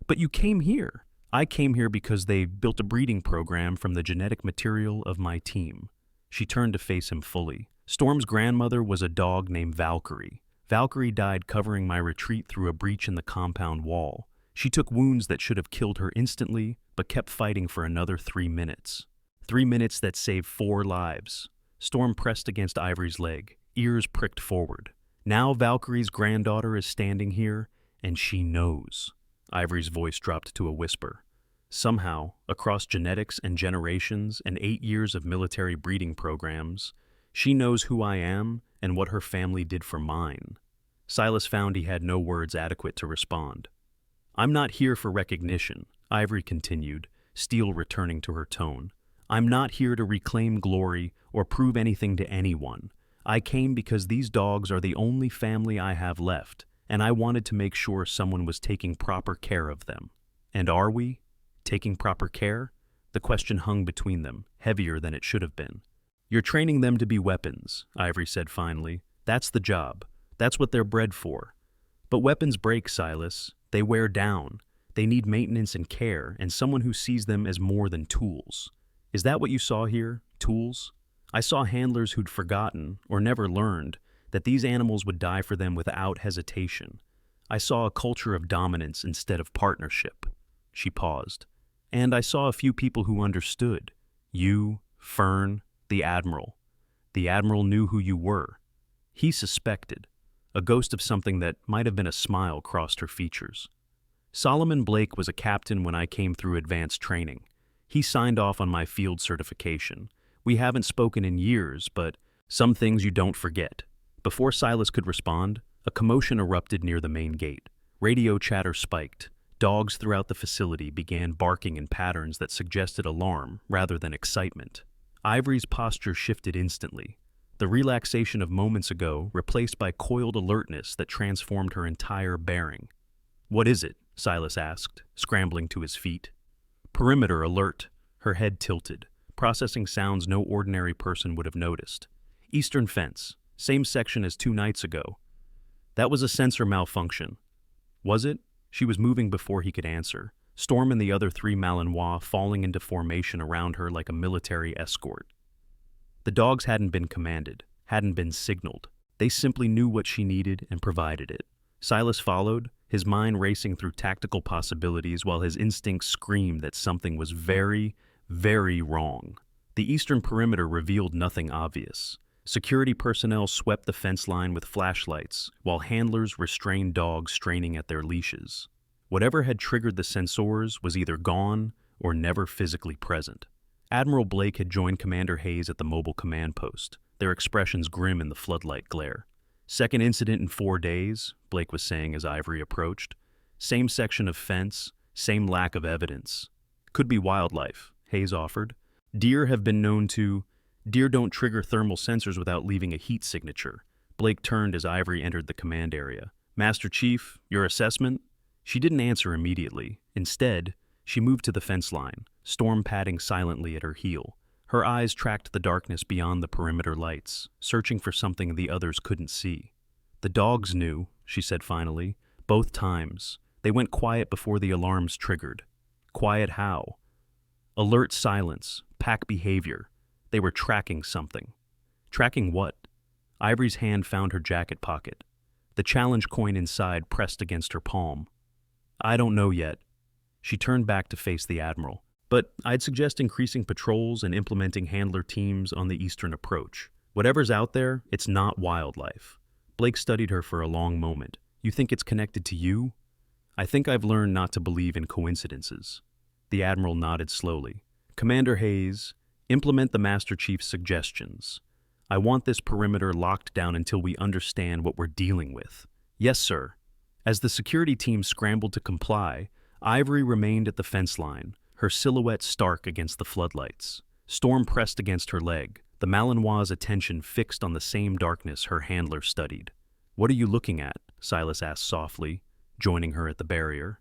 "But you came here." "I came here because they built a breeding program from the genetic material of my team." She turned to face him fully. "Storm's grandmother was a dog named Valkyrie. Valkyrie died covering my retreat through a breach in the compound wall. She took wounds that should have killed her instantly, but kept fighting for another 3 minutes. 3 minutes that saved 4 lives." Storm pressed against Ivory's leg, ears pricked forward. "Now Valkyrie's granddaughter is standing here, and she knows." Ivory's voice dropped to a whisper. "Somehow, across genetics and generations and 8 years of military breeding programs, she knows who I am and what her family did for mine." Silas found he had no words adequate to respond. "I'm not here for recognition," Ivory continued, steel returning to her tone. "I'm not here to reclaim glory or prove anything to anyone. I came because these dogs are the only family I have left, and I wanted to make sure someone was taking proper care of them." "And are we? Taking proper care?" The question hung between them, heavier than it should have been. "You're training them to be weapons," Ivory said finally. "That's the job. That's what they're bred for. But weapons break, Silas. They wear down. They need maintenance and care, and someone who sees them as more than tools. Is that what you saw here? Tools?" I saw handlers who'd forgotten, or never learned, that these animals would die for them without hesitation. I saw a culture of dominance instead of partnership. She paused. And I saw a few people who understood. You, Fern, the Admiral. The Admiral knew who you were. He suspected. A ghost of something that might have been a smile crossed her features. Solomon Blake was a captain when I came through advanced training. He signed off on my field certification. We haven't spoken in years, but some things you don't forget. Before Silas could respond, a commotion erupted near the main gate. Radio chatter spiked. Dogs throughout the facility began barking in patterns that suggested alarm rather than excitement. Ivory's posture shifted instantly. The relaxation of moments ago replaced by coiled alertness that transformed her entire bearing. "What is it?" Silas asked, scrambling to his feet. "Perimeter alert." Her head tilted, processing sounds no ordinary person would have noticed. "Eastern fence. Same section as 2 nights ago." "That was a sensor malfunction." "Was it?" She was moving before he could answer. Storm and the other 3 Malinois falling into formation around her like a military escort. The dogs hadn't been commanded, hadn't been signaled. They simply knew what she needed and provided it. Silas followed, his mind racing through tactical possibilities while his instincts screamed that something was very, very wrong. The eastern perimeter revealed nothing obvious. Security personnel swept the fence line with flashlights, while handlers restrained dogs straining at their leashes. Whatever had triggered the sensors was either gone or never physically present. Admiral Blake had joined Commander Hayes at the mobile command post, their expressions grim in the floodlight glare. "Second incident in 4 days," Blake was saying as Ivory approached. "Same section of fence, same lack of evidence." "Could be wildlife," Hayes offered. "Deer have been known to... Deer don't trigger thermal sensors without leaving a heat signature." Blake turned as Ivory entered the command area. "Master Chief, your assessment?" She didn't answer immediately. Instead, she moved to the fence line, Storm padding silently at her heel. Her eyes tracked the darkness beyond the perimeter lights, searching for something the others couldn't see. "The dogs knew," she said finally, "both times. They went quiet before the alarms triggered." "Quiet how?" "Alert silence, pack behavior. They were tracking something." "Tracking what?" Ivory's hand found her jacket pocket. The challenge coin inside pressed against her palm. "I don't know yet." She turned back to face the Admiral. "But I'd suggest increasing patrols and implementing handler teams on the eastern approach. Whatever's out there, it's not wildlife." Blake studied her for a long moment. "You think it's connected to you?" "I think I've learned not to believe in coincidences." The Admiral nodded slowly. "Commander Hayes, implement the Master Chief's suggestions. I want this perimeter locked down until we understand what we're dealing with." "Yes, sir." As the security team scrambled to comply, Ivory remained at the fence line, her silhouette stark against the floodlights. Storm pressed against her leg, the Malinois' attention fixed on the same darkness her handler studied. "What are you looking at?" Silas asked softly, joining her at the barrier.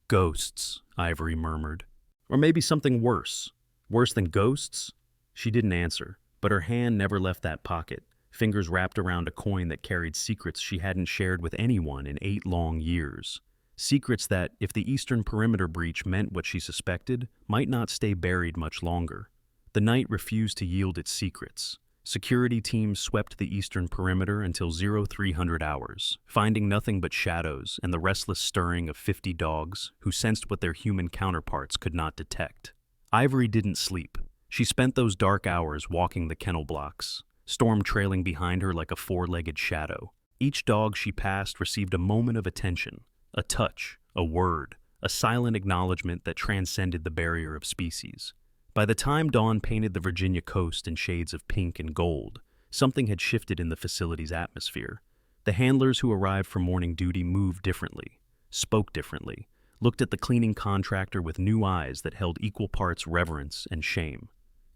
"Ghosts," Ivory murmured. "Or maybe something worse. Worse than ghosts?" She didn't answer, but her hand never left that pocket, fingers wrapped around a coin that carried secrets she hadn't shared with anyone in 8 long years. Secrets that, if the eastern perimeter breach meant what she suspected, might not stay buried much longer. The night refused to yield its secrets. Security teams swept the eastern perimeter until 0300 hours, finding nothing but shadows and the restless stirring of 50 dogs who sensed what their human counterparts could not detect. Ivory didn't sleep. She spent those dark hours walking the kennel blocks, Storm trailing behind her like a 4-legged shadow. Each dog she passed received a moment of attention, a touch, a word, a silent acknowledgement that transcended the barrier of species. By the time dawn painted the Virginia coast in shades of pink and gold, something had shifted in the facility's atmosphere. The handlers who arrived for morning duty moved differently, spoke differently, looked at the cleaning contractor with new eyes that held equal parts reverence and shame.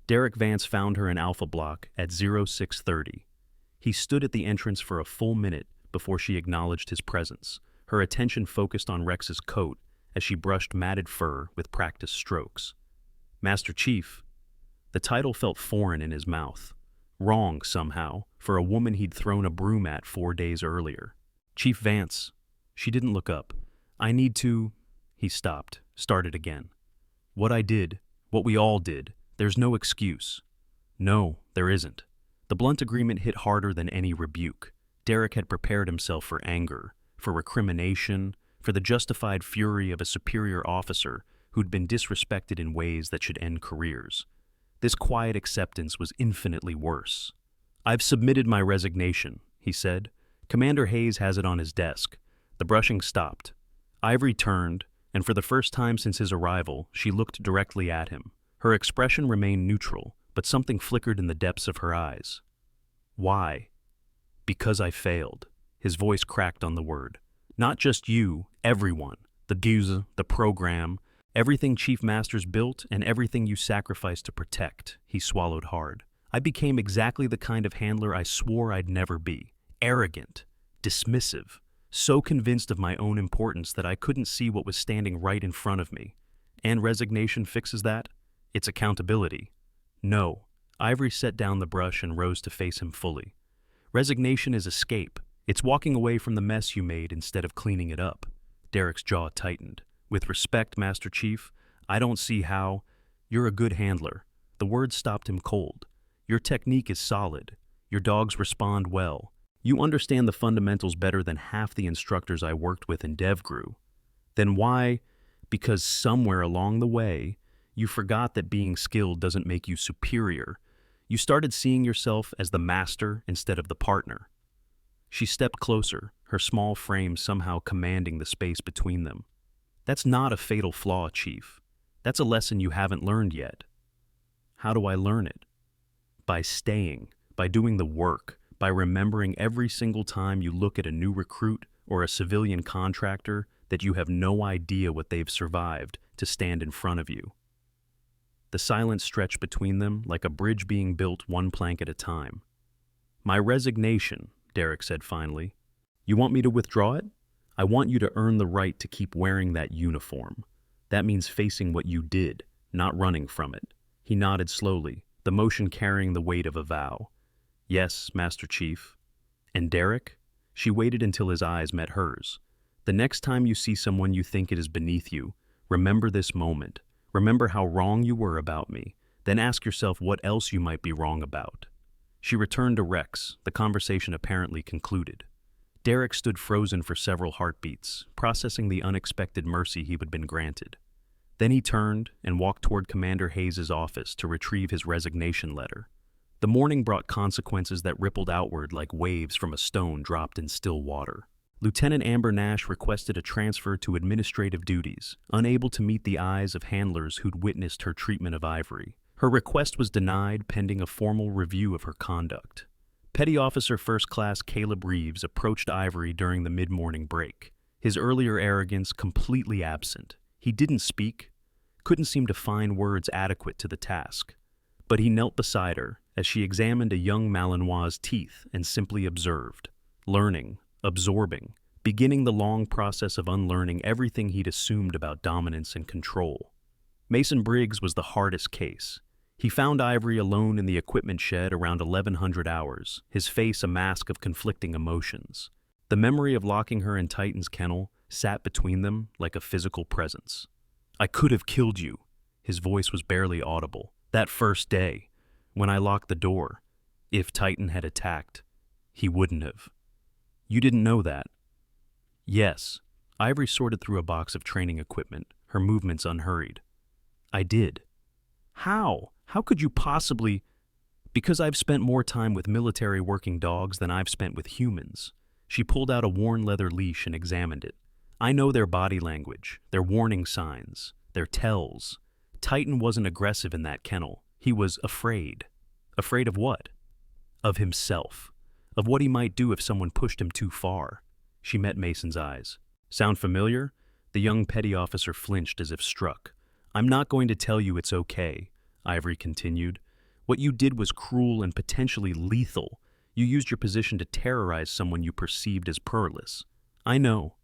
Derek Vance found her in Alpha Block at 0630. He stood at the entrance for a full minute before she acknowledged his presence, her attention focused on Rex's coat as she brushed matted fur with practiced strokes. "Master Chief." The title felt foreign in his mouth. Wrong, somehow, for a woman he'd thrown a broom at 4 days earlier. "Chief Vance." She didn't look up. "I need to..." He stopped, started again. "What I did, what we all did, there's no excuse." No, there isn't. The blunt agreement hit harder than any rebuke. Derek had prepared himself for anger, for recrimination, for the justified fury of a superior officer who'd been disrespected in ways that should end careers. This quiet acceptance was infinitely worse. "I've submitted my resignation," he said. "Commander Hayes has it on his desk." The brushing stopped. Ivory turned, and for the first time since his arrival, she looked directly at him. Her expression remained neutral, but something flickered in the depths of her eyes. "Why?" "Because I failed." His voice cracked on the word. "Not just you, everyone. The Guza, the program, everything Chief Masters built and everything you sacrificed to protect." He swallowed hard. "I became exactly the kind of handler I swore I'd never be. Arrogant, dismissive, so convinced of my own importance that I couldn't see what was standing right in front of me. And resignation fixes that? It's accountability." "No." Ivory set down the brush and rose to face him fully. "Resignation is escape. It's walking away from the mess you made instead of cleaning it up." Derek's jaw tightened. "With respect, Master Chief, I don't see how—" "You're a good handler." The words stopped him cold. "Your technique is solid. Your dogs respond well. You understand the fundamentals better than half the instructors I worked with in DevGru. Then why? Because somewhere along the way, you forgot that being skilled doesn't make you superior. You started seeing yourself as the master instead of the partner." She stepped closer, her small frame somehow commanding the space between them. "That's not a fatal flaw, Chief. That's a lesson you haven't learned yet." "How do I learn it?" "By staying, by doing the work, by remembering every single time you look at a new recruit or a civilian contractor that you have no idea what they've survived to stand in front of you." The silence stretched between them like a bridge being built one plank at a time. "My resignation," Derek said finally. "You want me to withdraw it? I want you to earn the right to keep wearing that uniform. That means facing what you did, not running from it." He nodded slowly, the motion carrying the weight of a vow. "Yes, Master Chief." "And Derek?" She waited until his eyes met hers. "The next time you see someone you think it is beneath you, remember this moment. Remember how wrong you were about me. Then ask yourself what else you might be wrong about." She returned to Rex, the conversation apparently concluded. Derek stood frozen for several heartbeats, processing the unexpected mercy he had been granted. Then he turned and walked toward Commander Hayes' office to retrieve his resignation letter. The morning brought consequences that rippled outward like waves from a stone dropped in still water. Lieutenant Amber Nash requested a transfer to administrative duties, unable to meet the eyes of handlers who'd witnessed her treatment of Ivory. Her request was denied pending a formal review of her conduct. Petty Officer First Class Caleb Reeves approached Ivory during the mid-morning break, his earlier arrogance completely absent. He didn't speak, couldn't seem to find words adequate to the task. But he knelt beside her as she examined a young Malinois' teeth and simply observed, learning, absorbing, beginning the long process of unlearning everything he'd assumed about dominance and control. Mason Briggs was the hardest case. He found Ivory alone in the equipment shed around 1100 hours, his face a mask of conflicting emotions. The memory of locking her in Titan's kennel sat between them like a physical presence. "I could have killed you." His voice was barely audible. "That first day, when I locked the door. If Titan had attacked, he wouldn't have." "You didn't know that?" "Yes." Ivory sorted through a box of training equipment, her movements unhurried. "I did." "How? How could you possibly—" "Because I've spent more time with military working dogs than I've spent with humans." She pulled out a worn leather leash and examined it. "I know their body language, their warning signs, their tells. Titan wasn't aggressive in that kennel. He was afraid." "Afraid of what?" "Of himself. Of what he might do if someone pushed him too far." She met Mason's eyes. "Sound familiar?" The young petty officer flinched as if struck. "I'm not going to tell you it's okay," Ivory continued. "What you did was cruel and potentially lethal. You used your position to terrorize someone you perceived as perilous. I know,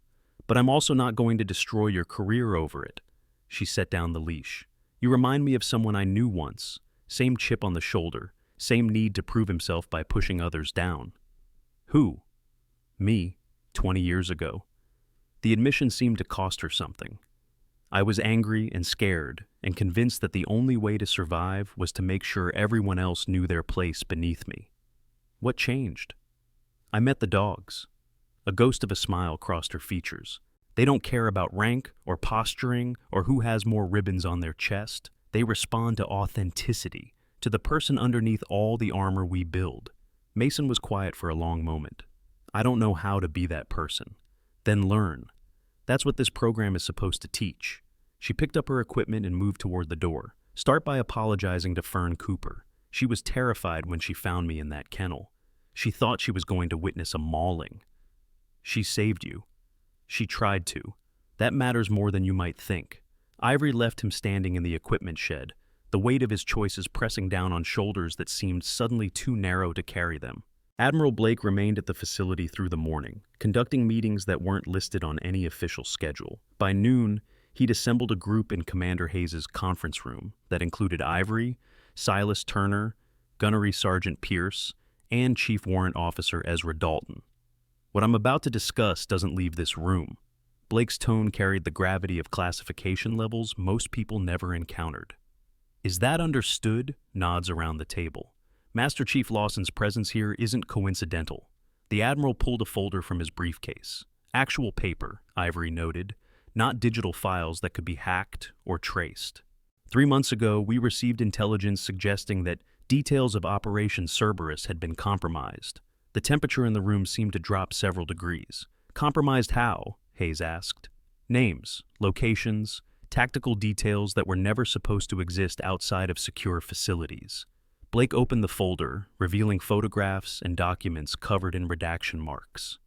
but I'm also not going to destroy your career over it." She set down the leash. "You remind me of someone I knew once. Same chip on the shoulder, same need to prove himself by pushing others down." "Who?" "Me, 20 years ago." The admission seemed to cost her something. I was angry and scared, and convinced that the only way to survive was to make sure everyone else knew their place beneath me. What changed? I met the dogs. A ghost of a smile crossed her features. They don't care about rank or posturing or who has more ribbons on their chest. They respond to authenticity, to the person underneath all the armor we build. Mason was quiet for a long moment. I don't know how to be that person. Then learn. That's what this program is supposed to teach. She picked up her equipment and moved toward the door. Start by apologizing to Fern Cooper. She was terrified when she found me in that kennel. She thought she was going to witness a mauling. She saved you. She tried to. That matters more than you might think. Ivory left him standing in the equipment shed, the weight of his choices pressing down on shoulders that seemed suddenly too narrow to carry them. Admiral Blake remained at the facility through the morning, conducting meetings that weren't listed on any official schedule. By noon, he'd assembled a group in Commander Hayes' conference room that included Ivory, Silas Turner, Gunnery Sergeant Pierce, and Chief Warrant Officer Ezra Dalton. What I'm about to discuss doesn't leave this room. Blake's tone carried the gravity of classification levels most people never encountered. Is that understood? Nods around the table. Master Chief Lawson's presence here isn't coincidental. The Admiral pulled a folder from his briefcase. Actual paper, Ivory noted, not digital files that could be hacked or traced. 3 months ago, we received intelligence suggesting that details of Operation Cerberus had been compromised. The temperature in the room seemed to drop several degrees. Compromised how? Hayes asked. Names, locations, tactical details that were never supposed to exist outside of secure facilities. Blake opened the folder, revealing photographs and documents covered in redaction marks.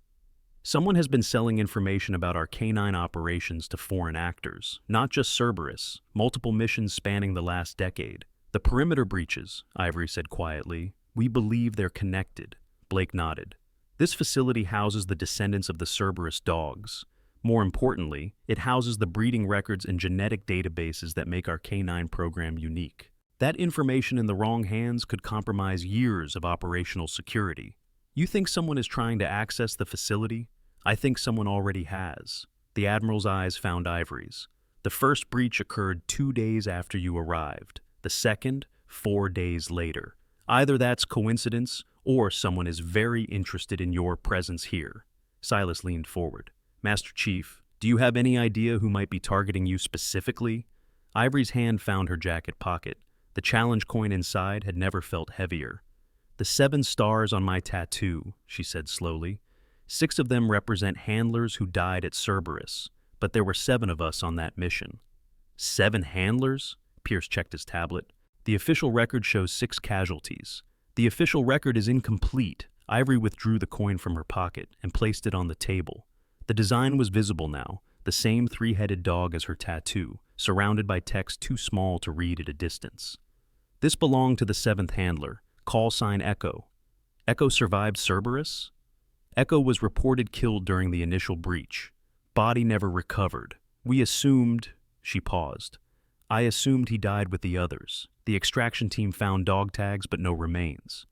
Someone has been selling information about our canine operations to foreign actors, not just Cerberus, multiple missions spanning the last decade. The perimeter breaches, Ivory said quietly. We believe they're connected. Blake nodded. This facility houses the descendants of the Cerberus dogs. More importantly, it houses the breeding records and genetic databases that make our canine program unique. That information in the wrong hands could compromise years of operational security. You think someone is trying to access the facility? I think someone already has. The Admiral's eyes found Ivory's. The first breach occurred 2 days after you arrived. The second, 4 days later. Either that's coincidence, or someone is very interested in your presence here. Silas leaned forward. Master Chief, do you have any idea who might be targeting you specifically? Ivory's hand found her jacket pocket. The challenge coin inside had never felt heavier. The 7 stars on my tattoo, she said slowly. 6 of them represent handlers who died at Cerberus, but there were 7 of us on that mission. 7 handlers? Pierce checked his tablet. The official record shows 6 casualties. The official record is incomplete. Ivory withdrew the coin from her pocket and placed it on the table. The design was visible now, the same 3-headed dog as her tattoo, surrounded by text too small to read at a distance. This belonged to the 7th handler, call sign Echo. Echo survived Cerberus? Echo was reported killed during the initial breach. Body never recovered. We assumed... She paused. I assumed he died with the others. The extraction team found dog tags but no remains.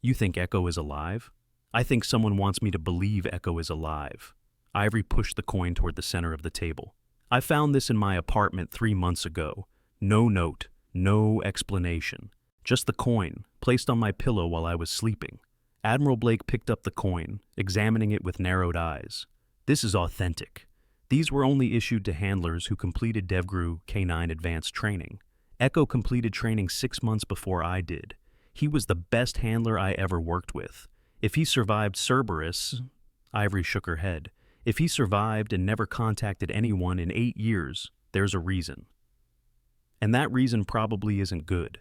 You think Echo is alive? I think someone wants me to believe Echo is alive. Ivory pushed the coin toward the center of the table. I found this in my apartment 3 months ago. No note, no explanation. Just the coin, placed on my pillow while I was sleeping. Admiral Blake picked up the coin, examining it with narrowed eyes. This is authentic. These were only issued to handlers who completed DevGru K9 Advanced Training. Echo completed training 6 months before I did. He was the best handler I ever worked with. If he survived Cerberus... Ivory shook her head. If he survived and never contacted anyone in 8 years, there's a reason. And that reason probably isn't good.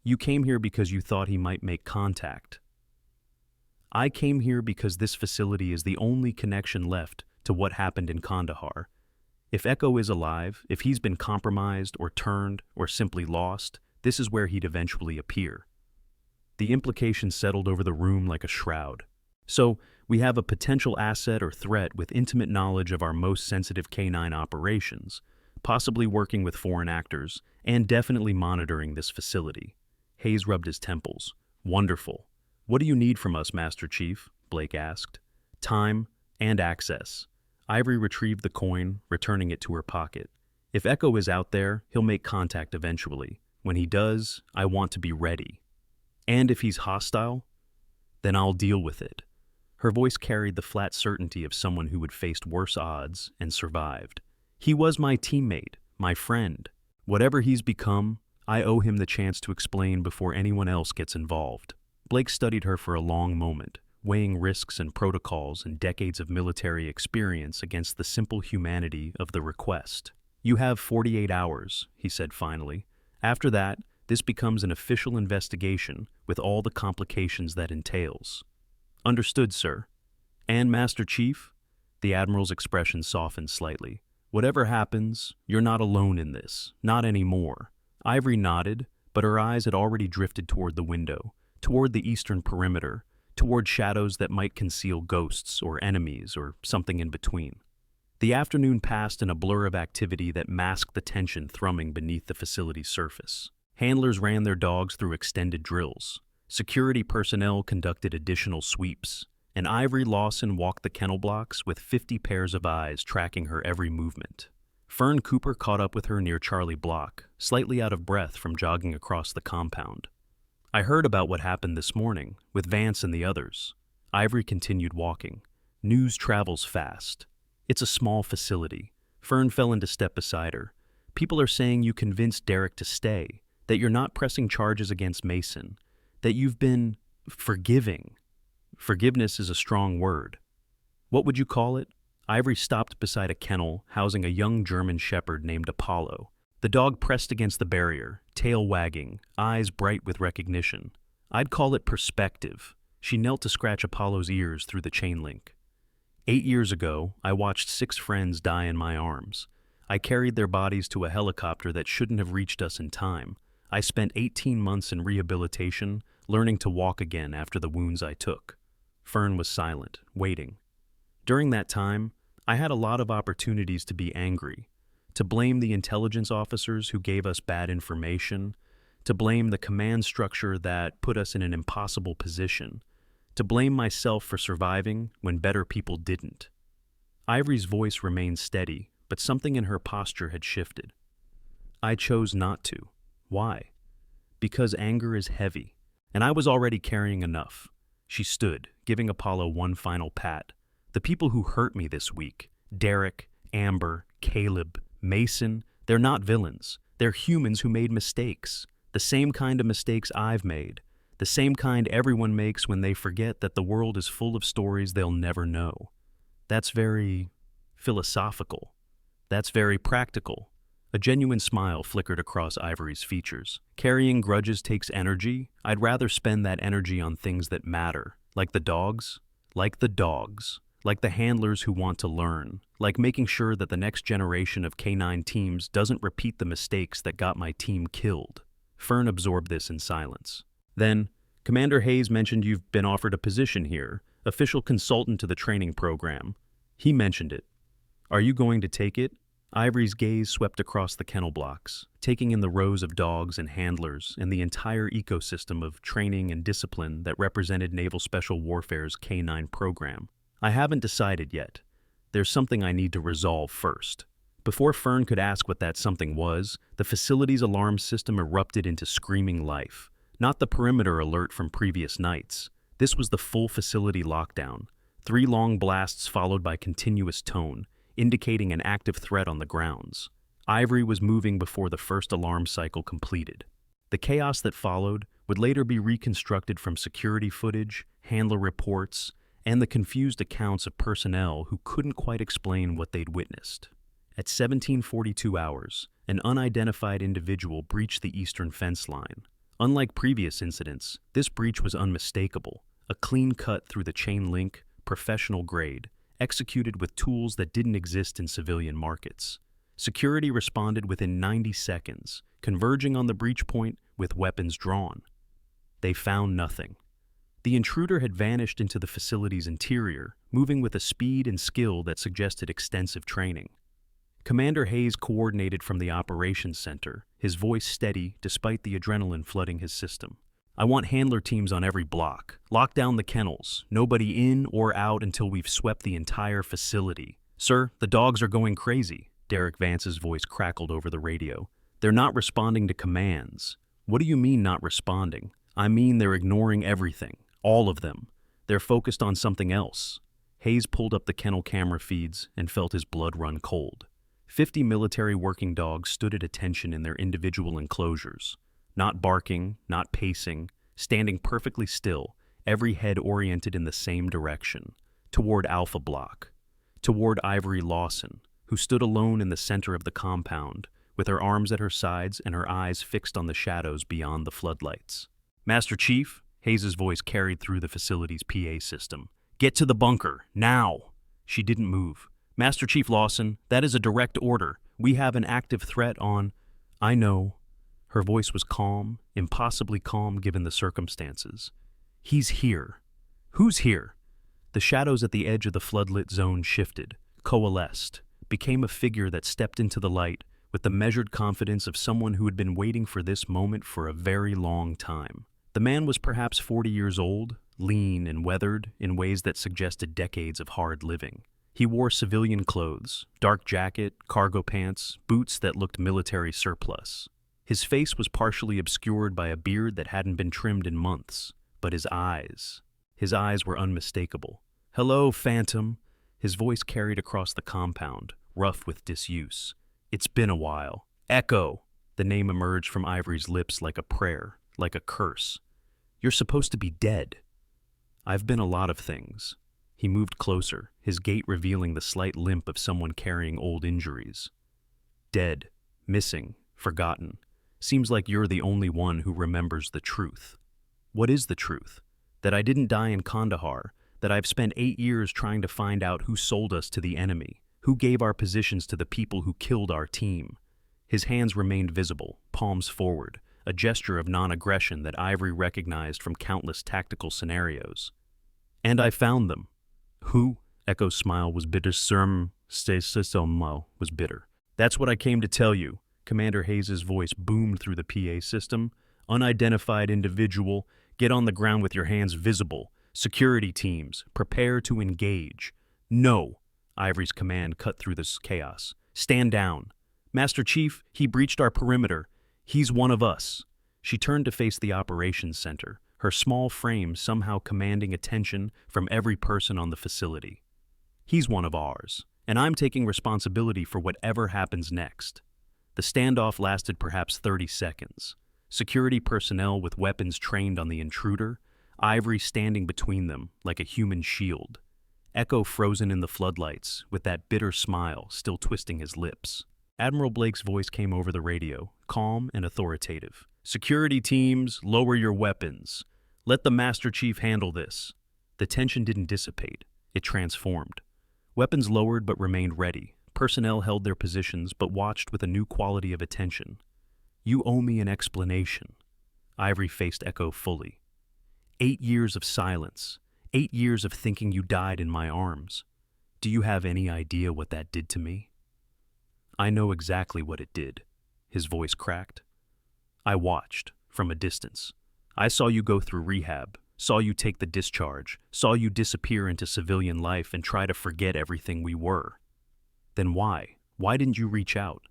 You came here because you thought he might make contact. I came here because this facility is the only connection left to what happened in Kandahar. If Echo is alive, if he's been compromised or turned or simply lost, this is where he'd eventually appear. The implication settled over the room like a shroud. So, we have a potential asset or threat with intimate knowledge of our most sensitive canine operations, possibly working with foreign actors, and definitely monitoring this facility. Hayes rubbed his temples. Wonderful. What do you need from us, Master Chief? Blake asked. Time and access. Ivory retrieved the coin, returning it to her pocket. If Echo is out there, he'll make contact eventually. When he does, I want to be ready. And if he's hostile, then I'll deal with it. Her voice carried the flat certainty of someone who had faced worse odds and survived. He was my teammate, my friend. Whatever he's become, I owe him the chance to explain before anyone else gets involved. Blake studied her for a long moment, weighing risks and protocols and decades of military experience against the simple humanity of the request. You have 48 hours, he said finally. After that, this becomes an official investigation with all the complications that entails. Understood, sir. And Master Chief? The Admiral's expression softened slightly. Whatever happens, you're not alone in this. Not anymore. Ivory nodded, but her eyes had already drifted toward the window, toward the eastern perimeter, toward shadows that might conceal ghosts or enemies or something in between. The afternoon passed in a blur of activity that masked the tension thrumming beneath the facility's surface. Handlers ran their dogs through extended drills. Security personnel conducted additional sweeps, and Ivory Lawson walked the kennel blocks with 50 pairs of eyes tracking her every movement. Fern Cooper caught up with her near Charlie Block, slightly out of breath from jogging across the compound. I heard about what happened this morning, with Vance and the others. Ivory continued walking. News travels fast. It's a small facility. Fern fell into step beside her. People are saying you convinced Derek to stay, that you're not pressing charges against Mason, that you've been forgiving. Forgiveness is a strong word. What would you call it? Ivory stopped beside a kennel housing a young German shepherd named Apollo. The dog pressed against the barrier, tail wagging, eyes bright with recognition. I'd call it perspective. She knelt to scratch Apollo's ears through the chain link. 8 years ago, I watched 6 friends die in my arms. I carried their bodies to a helicopter that shouldn't have reached us in time. I spent 18 months in rehabilitation, learning to walk again after the wounds I took. Fern was silent, waiting. During that time, I had a lot of opportunities to be angry, to blame the intelligence officers who gave us bad information, to blame the command structure that put us in an impossible position, to blame myself for surviving when better people didn't. Ivory's voice remained steady, but something in her posture had shifted. I chose not to. Why? Because anger is heavy, and I was already carrying enough. She stood, giving Apollo one final pat. The people who hurt me this week, Derek, Amber, Caleb, Mason, they're not villains. They're humans who made mistakes. The same kind of mistakes I've made. The same kind everyone makes when they forget that the world is full of stories they'll never know. That's very philosophical. That's very practical. A genuine smile flickered across Ivory's features. Carrying grudges takes energy. I'd rather spend that energy on things that matter, like the dogs, like the handlers who want to learn, like making sure that the next generation of K9 teams doesn't repeat the mistakes that got my team killed. Fern absorbed this in silence. Then, Commander Hayes mentioned you've been offered a position here, official consultant to the training program. He mentioned it. Are you going to take it? Ivory's gaze swept across the kennel blocks, taking in the rows of dogs and handlers and the entire ecosystem of training and discipline that represented Naval Special Warfare's K9 program. I haven't decided yet. There's something I need to resolve first. Before Fern could ask what that something was, the facility's alarm system erupted into screaming life. Not the perimeter alert from previous nights. This was the full facility lockdown. 3 long blasts followed by continuous tone, indicating an active threat on the grounds. Ivory was moving before the first alarm cycle completed. The chaos that followed would later be reconstructed from security footage, handler reports, and the confused accounts of personnel who couldn't quite explain what they'd witnessed. At 17:42 hours, an unidentified individual breached the eastern fence line. Unlike previous incidents, this breach was unmistakable, a clean cut through the chain link, professional grade, executed with tools that didn't exist in civilian markets. Security responded within 90 seconds, converging on the breach point with weapons drawn. They found nothing. The intruder had vanished into the facility's interior, moving with a speed and skill that suggested extensive training. Commander Hayes coordinated from the operations center, his voice steady despite the adrenaline flooding his system. I want handler teams on every block. Lock down the kennels. Nobody in or out until we've swept the entire facility. Sir, the dogs are going crazy. Derek Vance's voice crackled over the radio. "They're not responding to commands." "What do you mean not responding?" "I mean they're ignoring everything. All of them. They're focused on something else." Hayes pulled up the kennel camera feeds and felt his blood run cold. 50 military working dogs stood at attention in their individual enclosures. Not barking, not pacing, standing perfectly still, every head oriented in the same direction, toward Alpha Block, toward Ivory Lawson, who stood alone in the center of the compound, with her arms at her sides and her eyes fixed on the shadows beyond the floodlights. "Master Chief," Hayes' voice carried through the facility's PA system. "Get to the bunker, now!" She didn't move. "Master Chief Lawson, that is a direct order. We have an active threat on—" "I know." Her voice was calm, impossibly calm given the circumstances. "He's here." "Who's here?" The shadows at the edge of the floodlit zone shifted, coalesced, became a figure that stepped into the light with the measured confidence of someone who had been waiting for this moment for a very long time. The man was perhaps 40 years old, lean and weathered in ways that suggested decades of hard living. He wore civilian clothes, dark jacket, cargo pants, boots that looked military surplus. His face was partially obscured by a beard that hadn't been trimmed in months, but his eyes were unmistakable. "Hello, Phantom." His voice carried across the compound, rough with disuse. "It's been a while." "Echo." The name emerged from Ivory's lips like a prayer, like a curse. "You're supposed to be dead." "I've been a lot of things." He moved closer, his gait revealing the slight limp of someone carrying old injuries. "Dead, missing, forgotten. Seems like you're the only one who remembers the truth." "What is the truth?" "That I didn't die in Kandahar, that I've spent 8 years trying to find out who sold us to the enemy, who gave our positions to the people who killed our team." His hands remained visible, palms forward, a gesture of non-aggression that Ivory recognized from countless tactical scenarios. "And I found them." "Who?" Echo's smile was bitter. Was bitter. "That's what I came to tell you." Commander Hayes' voice boomed through the PA system. "Unidentified individual, get on the ground with your hands visible. Security teams, prepare to engage." "No!" Ivory's command cut through this chaos. "Stand down." "Master Chief, he breached our perimeter. He's one of us." She turned to face the operations center, her small frame somehow commanding attention from every person on the facility. "He's one of ours, and I'm taking responsibility for whatever happens next." The standoff lasted perhaps 30 seconds. Security personnel with weapons trained on the intruder, Ivory standing between them like a human shield. Echo frozen in the floodlights, with that bitter smile still twisting his lips. Admiral Blake's voice came over the radio, calm and authoritative. "Security teams, lower your weapons. Let the Master Chief handle this." The tension didn't dissipate. It transformed. Weapons lowered but remained ready. Personnel held their positions but watched with a new quality of attention. "You owe me an explanation." Ivory faced Echo fully. 8 years of silence. 8 years of thinking you died in my arms. Do you have any idea what that did to me? "I know exactly what it did." His voice cracked. "I watched, from a distance. I saw you go through rehab, saw you take the discharge, saw you disappear into civilian life and try to forget everything we were. Then why? Why didn't you reach out?"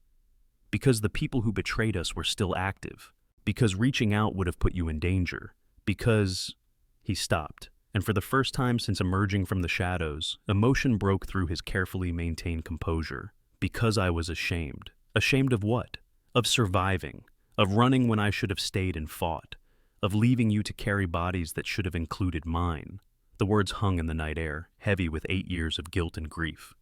"Because the people who betrayed us were still active. Because reaching out would have put you in danger. Because—" He stopped, and for the first time since emerging from the shadows, emotion broke through his carefully maintained composure. "Because I was ashamed." Ashamed of what? Of surviving, of running when I should have stayed and fought, of leaving you to carry bodies that should have included mine. The words hung in the night air, heavy with 8 years of guilt and grief.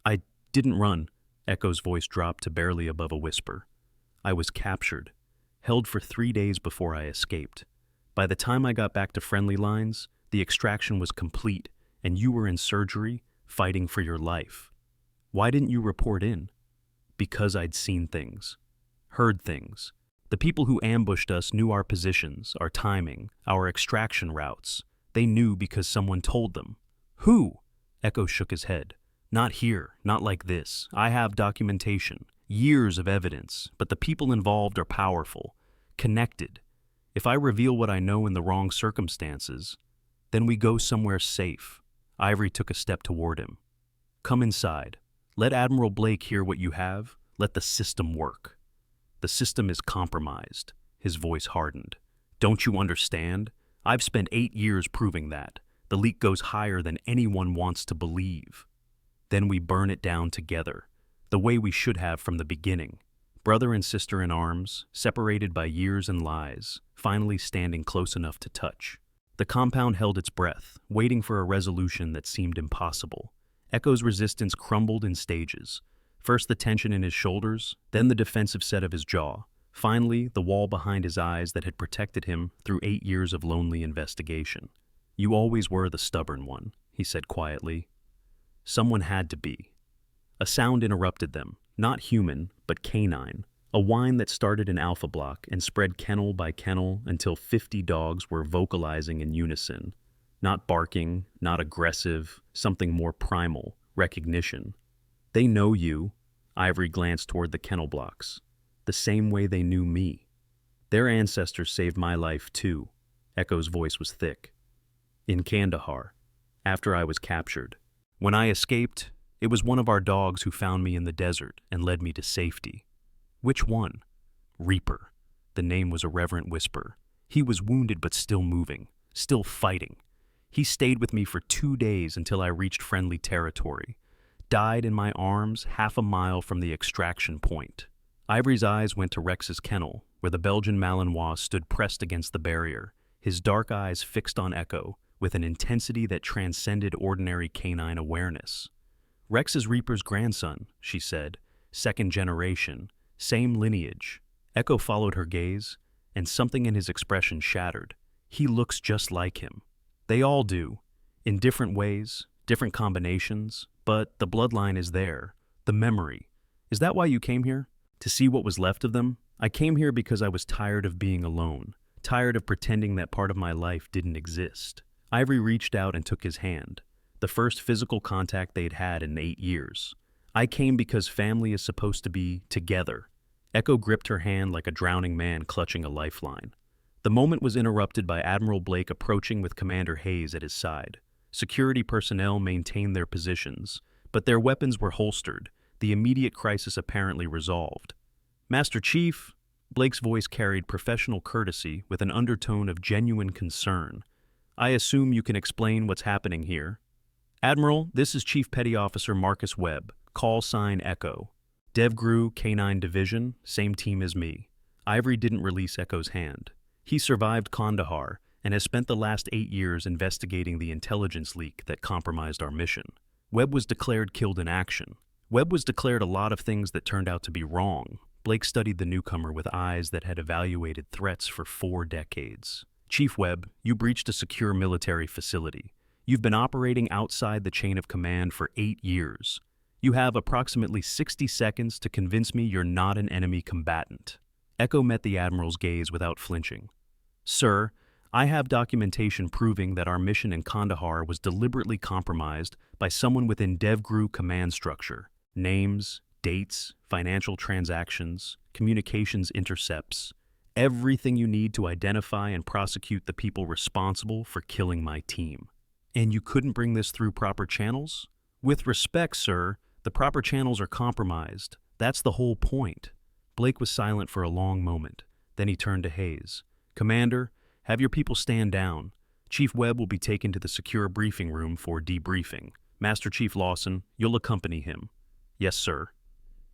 "I didn't run." Echo's voice dropped to barely above a whisper. "I was captured, held for 3 days before I escaped. By the time I got back to friendly lines, the extraction was complete, and you were in surgery, fighting for your life. Why didn't you report in?" "Because I'd seen things, heard things. The people who ambushed us knew our positions, our timing, our extraction routes. They knew because someone told them." "Who?" Echo shook his head. "Not here, not like this. I have documentation, years of evidence, but the people involved are powerful, connected. If I reveal what I know in the wrong circumstances, then we go somewhere safe." Ivory took a step toward him. "Come inside. Let Admiral Blake hear what you have. Let the system work. The system is compromised. His voice hardened. Don't you understand? I've spent 8 years proving that. The leak goes higher than anyone wants to believe. Then we burn it down together, the way we should have from the beginning. Brother and sister in arms, separated by years and lies, finally standing close enough to touch. The compound held its breath, waiting for a resolution that seemed impossible. Echo's resistance crumbled in stages. First the tension in his shoulders, then the defensive set of his jaw. Finally, the wall behind his eyes that had protected him through 8 years of lonely investigation. You always were the stubborn one, he said quietly. Someone had to be. A sound interrupted them, not human, but canine. A whine that started in Alpha Block and spread kennel by kennel until 50 dogs were vocalizing in unison. Not barking, not aggressive, something more primal, recognition. They know you. Ivory glanced toward the kennel blocks. The same way they knew me. Their ancestors saved my life too. Echo's voice was thick. In Kandahar, after I was captured. When I escaped, it was one of our dogs who found me in the desert and led me to safety. Which one? Reaper. The name was a reverent whisper. He was wounded but still moving, still fighting. He stayed with me for 2 days until I reached friendly territory. Died in my arms 1/2 mile from the extraction point. Ivory's eyes went to Rex's kennel, where the Belgian Malinois stood pressed against the barrier, his dark eyes fixed on Echo with an intensity that transcended ordinary canine awareness. Rex is Reaper's grandson, she said, 2nd generation, same lineage. Echo followed her gaze, and something in his expression shattered. He looks just like him. They all do, in different ways, different combinations, but the bloodline is there, the memory. Is that why you came here? To see what was left of them? I came here because I was tired of being alone, tired of pretending that part of my life didn't exist. Ivory reached out and took his hand, the first physical contact they'd had in 8 years. I came because family is supposed to be together. Echo gripped her hand like a drowning man clutching a lifeline. The moment was interrupted by Admiral Blake approaching with Commander Hayes at his side. Security personnel maintained their positions, but their weapons were holstered, the immediate crisis apparently resolved. Master Chief, Blake's voice carried professional courtesy with an undertone of genuine concern. I assume you can explain what's happening here. Admiral, this is Chief Petty Officer Marcus Webb, call sign Echo. DevGru K9 Division, same team as me. Ivory didn't release Echo's hand. He survived Kandahar and has spent the last 8 years investigating the intelligence leak that compromised our mission. Webb was declared killed in action. Webb was declared a lot of things that turned out to be wrong. Blake studied the newcomer with eyes that had evaluated threats for 4 decades. Chief Webb, you breached a secure military facility. You've been operating outside the chain of command for 8 years. You have approximately 60 seconds to convince me you're not an enemy combatant. Echo met the Admiral's gaze without flinching. Sir, I have documentation proving that our mission in Kandahar was deliberately compromised by someone within DevGru command structure. Names, dates, financial transactions, communications intercepts, everything you need to identify and prosecute the people responsible for killing my team. And you couldn't bring this through proper channels? With respect, sir, the proper channels are compromised. That's the whole point. Blake was silent for a long moment. Then he turned to Hayes. Commander, have your people stand down. Chief Webb will be taken to the secure briefing room for debriefing. Master Chief Lawson, you'll accompany him. Yes, sir.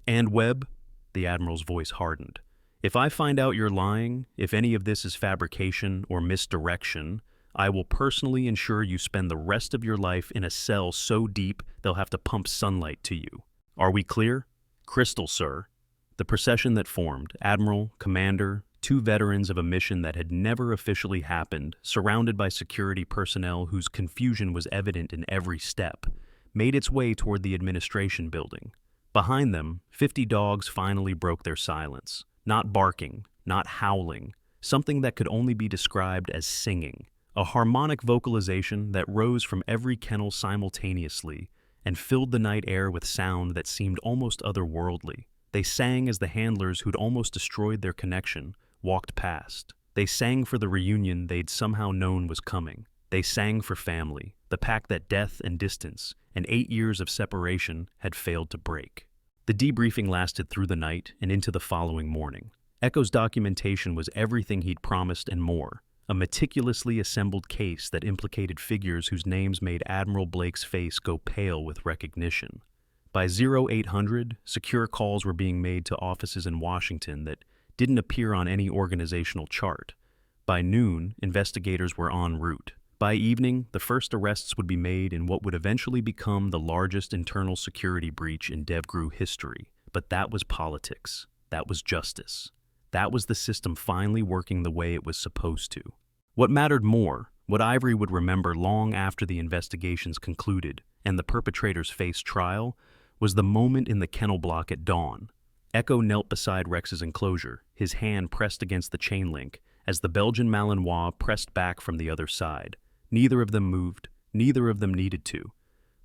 And Webb? The Admiral's voice hardened. If I find out you're lying, if any of this is fabrication or misdirection, I will personally ensure you spend the rest of your life in a cell so deep they'll have to pump sunlight to you. Are we clear? Crystal, sir. The procession that formed, Admiral, Commander, 2 veterans of a mission that had never officially happened, surrounded by security personnel whose confusion was evident in every step, made its way toward the administration building. Behind them, 50 dogs finally broke their silence, not barking, not howling, something that could only be described as singing, a harmonic vocalization that rose from every kennel simultaneously and filled the night air with sound that seemed almost otherworldly. They sang as the handlers who'd almost destroyed their connection walked past. They sang for the reunion they'd somehow known was coming. They sang for family, the pact that death and distance, and 8 years of separation had failed to break. The debriefing lasted through the night and into the following morning. Echo's documentation was everything he'd promised and more, a meticulously assembled case that implicated figures whose names made Admiral Blake's face go pale with recognition. By 0800, secure calls were being made to offices in Washington that didn't appear on any organizational chart. By noon, investigators were en route. By evening, the first arrests would be made in what would eventually become the largest internal security breach in DevGru history. But that was politics. That was justice. That was the system finally working the way it was supposed to. What mattered more, what Ivory would remember long after the investigations concluded and the perpetrators faced trial, was the moment in the kennel block at dawn. Echo knelt beside Rex's enclosure, his hand pressed against the chain link, as the Belgian Malinois pressed back from the other side. Neither of them moved, neither of them needed to.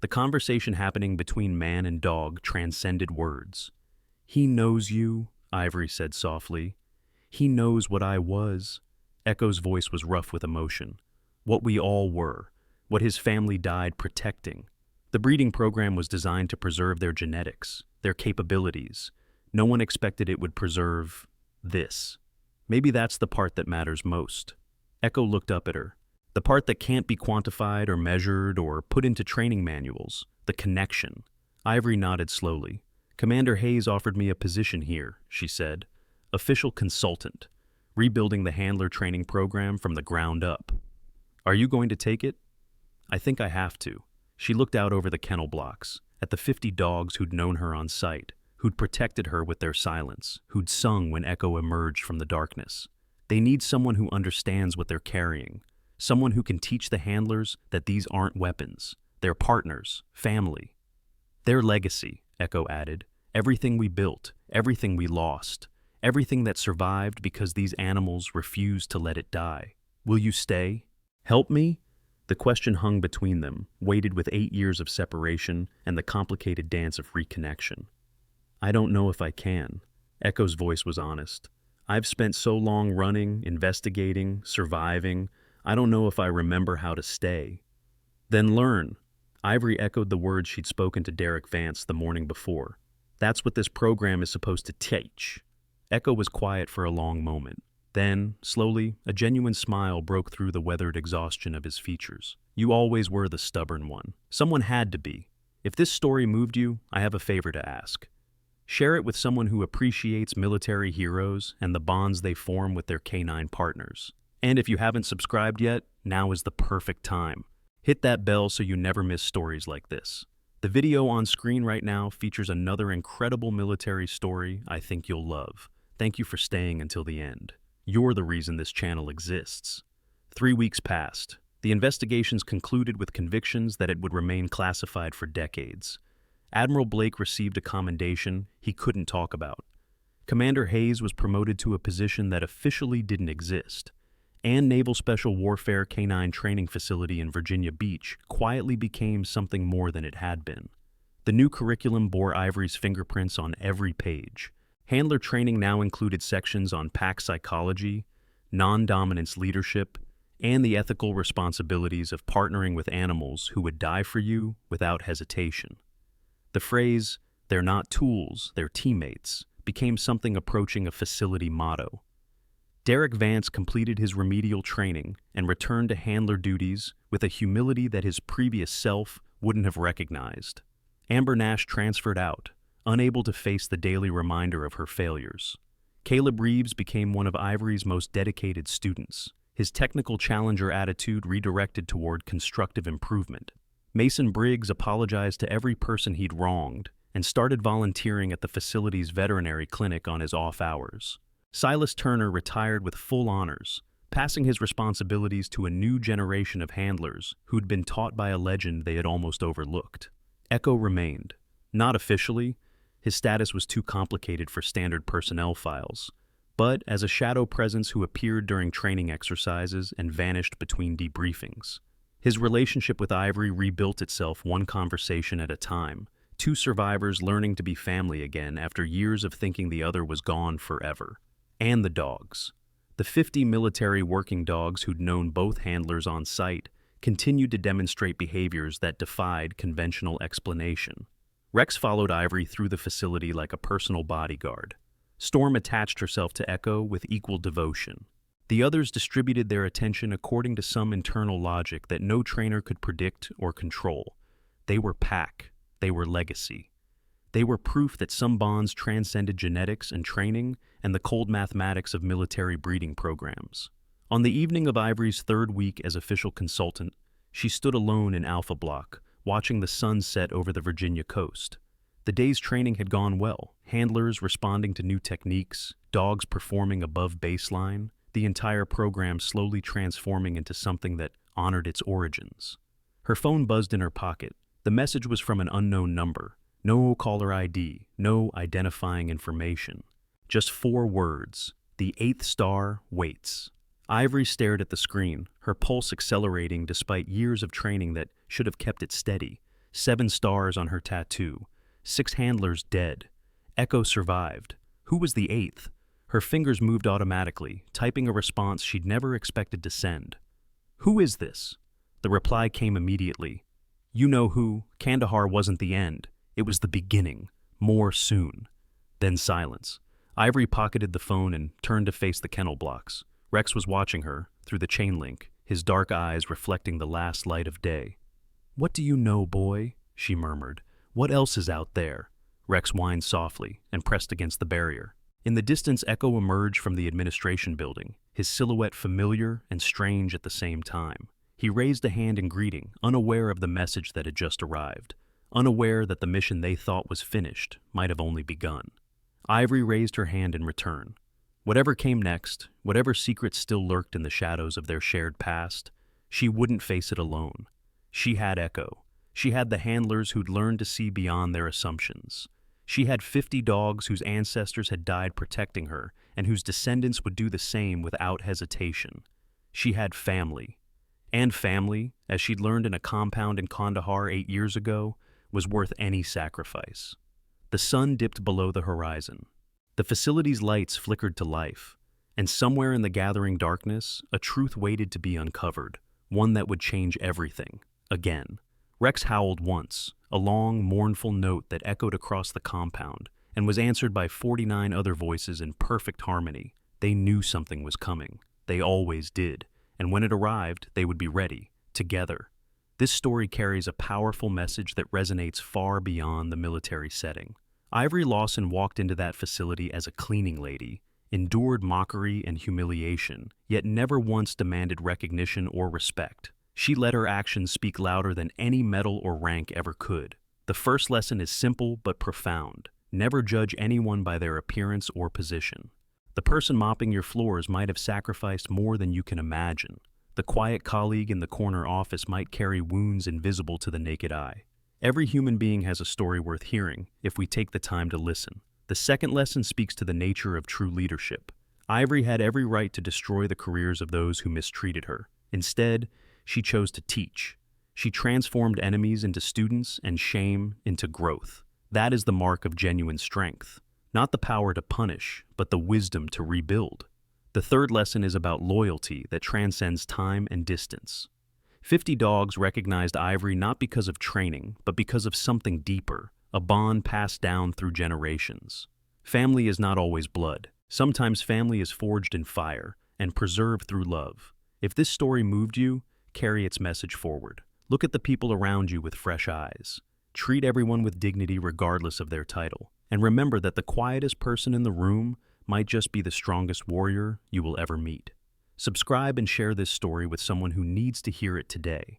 The conversation happening between man and dog transcended words. "He knows you," Ivory said softly. "He knows what I was." Echo's voice was rough with emotion. What we all were, what his family died protecting. The breeding program was designed to preserve their genetics, their capabilities. No one expected it would preserve this. Maybe that's the part that matters most. Echo looked up at her. The part that can't be quantified or measured or put into training manuals. The connection. Ivory nodded slowly. "Commander Hayes offered me a position here," she said. "Official consultant. Rebuilding the handler training program from the ground up. Are you going to take it?" "I think I have to." She looked out over the kennel blocks, at the 50 dogs who'd known her on sight, who'd protected her with their silence, who'd sung when Echo emerged from the darkness. They need someone who understands what they're carrying, someone who can teach the handlers that these aren't weapons. They're partners, family. Their legacy, Echo added, everything we built, everything we lost, everything that survived because these animals refused to let it die. Will you stay? Help me? The question hung between them, weighted with 8 years of separation and the complicated dance of reconnection. "I don't know if I can." Echo's voice was honest. "I've spent so long running, investigating, surviving. I don't know if I remember how to stay." "Then learn." Ivory echoed the words she'd spoken to Derek Vance the morning before. "That's what this program is supposed to teach." Echo was quiet for a long moment. Then, slowly, a genuine smile broke through the weathered exhaustion of his features. "You always were the stubborn one. Someone had to be. If this story moved you, I have a favor to ask. Share it with someone who appreciates military heroes and the bonds they form with their canine partners. And if you haven't subscribed yet, now is the perfect time. Hit that bell so you never miss stories like this. The video on screen right now features another incredible military story I think you'll love. Thank you for staying until the end. You're the reason this channel exists. 3 weeks passed. The investigations concluded with convictions that it would remain classified for decades. Admiral Blake received a commendation he couldn't talk about. Commander Hayes was promoted to a position that officially didn't exist. And Naval Special Warfare Canine Training Facility in Virginia Beach quietly became something more than it had been. The new curriculum bore Ivory's fingerprints on every page. Handler training now included sections on pack psychology, non-dominance leadership, and the ethical responsibilities of partnering with animals who would die for you without hesitation. The phrase, "they're not tools, they're teammates," became something approaching a facility motto. Derek Vance completed his remedial training and returned to handler duties with a humility that his previous self wouldn't have recognized. Amber Nash transferred out, unable to face the daily reminder of her failures. Caleb Reeves became one of Ivory's most dedicated students, his technical challenger attitude redirected toward constructive improvement. Mason Briggs apologized to every person he'd wronged and started volunteering at the facility's veterinary clinic on his off hours. Silas Turner retired with full honors, passing his responsibilities to a new generation of handlers who'd been taught by a legend they had almost overlooked. Echo remained. Not officially, his status was too complicated for standard personnel files, but as a shadow presence who appeared during training exercises and vanished between debriefings. His relationship with Ivory rebuilt itself one conversation at a time, two survivors learning to be family again after years of thinking the other was gone forever. And the dogs. The 50 military working dogs who'd known both handlers on site continued to demonstrate behaviors that defied conventional explanation. Rex followed Ivory through the facility like a personal bodyguard. Storm attached herself to Echo with equal devotion. The others distributed their attention according to some internal logic that no trainer could predict or control. They were pack. They were legacy. They were proof that some bonds transcended genetics and training and the cold mathematics of military breeding programs. On the evening of Ivory's third week as official consultant, she stood alone in Alpha Block, watching the sun set over the Virginia coast. The day's training had gone well, handlers responding to new techniques, dogs performing above baseline, the entire program slowly transforming into something that honored its origins. Her phone buzzed in her pocket. The message was from an unknown number. No caller ID, no identifying information. Just 4 words. The 8th star waits. Ivory stared at the screen, her pulse accelerating despite years of training that should have kept it steady. 7 stars on her tattoo. 6 handlers dead. Echo survived. Who was the 8th? Her fingers moved automatically, typing a response she'd never expected to send. Who is this? The reply came immediately. You know who. Kandahar wasn't the end. It was the beginning. More soon. Then silence. Ivory pocketed the phone and turned to face the kennel blocks. Rex was watching her, through the chain link, his dark eyes reflecting the last light of day. What do you know, boy? She murmured. What else is out there? Rex whined softly and pressed against the barrier. In the distance, Echo emerged from the administration building, his silhouette familiar and strange at the same time. He raised a hand in greeting, unaware of the message that had just arrived, unaware that the mission they thought was finished might have only begun. Ivory raised her hand in return. Whatever came next, whatever secrets still lurked in the shadows of their shared past, she wouldn't face it alone. She had Echo. She had the handlers who'd learned to see beyond their assumptions. She had 50 dogs whose ancestors had died protecting her and whose descendants would do the same without hesitation. She had family. And family, as she'd learned in a compound in Kandahar 8 years ago, was worth any sacrifice. The sun dipped below the horizon. The facility's lights flickered to life, and somewhere in the gathering darkness, a truth waited to be uncovered, one that would change everything, again. Rex howled once, a long, mournful note that echoed across the compound, and was answered by 49 other voices in perfect harmony. They knew something was coming. They always did, and when it arrived, they would be ready, together. This story carries a powerful message that resonates far beyond the military setting. Ivory Lawson walked into that facility as a cleaning lady, endured mockery and humiliation, yet never once demanded recognition or respect. She let her actions speak louder than any medal or rank ever could. The first lesson is simple but profound. Never judge anyone by their appearance or position. The person mopping your floors might have sacrificed more than you can imagine. The quiet colleague in the corner office might carry wounds invisible to the naked eye. Every human being has a story worth hearing if we take the time to listen. The second lesson speaks to the nature of true leadership. Ivory had every right to destroy the careers of those who mistreated her. Instead, she chose to teach. She transformed enemies into students and shame into growth. That is the mark of genuine strength. Not the power to punish, but the wisdom to rebuild. The third lesson is about loyalty that transcends time and distance. 50 dogs recognized Ivory not because of training, but because of something deeper, a bond passed down through generations. Family is not always blood. Sometimes family is forged in fire and preserved through love. If this story moved you, carry its message forward. Look at the people around you with fresh eyes. Treat everyone with dignity regardless of their title. And remember that the quietest person in the room might just be the strongest warrior you will ever meet. Subscribe and share this story with someone who needs to hear it today.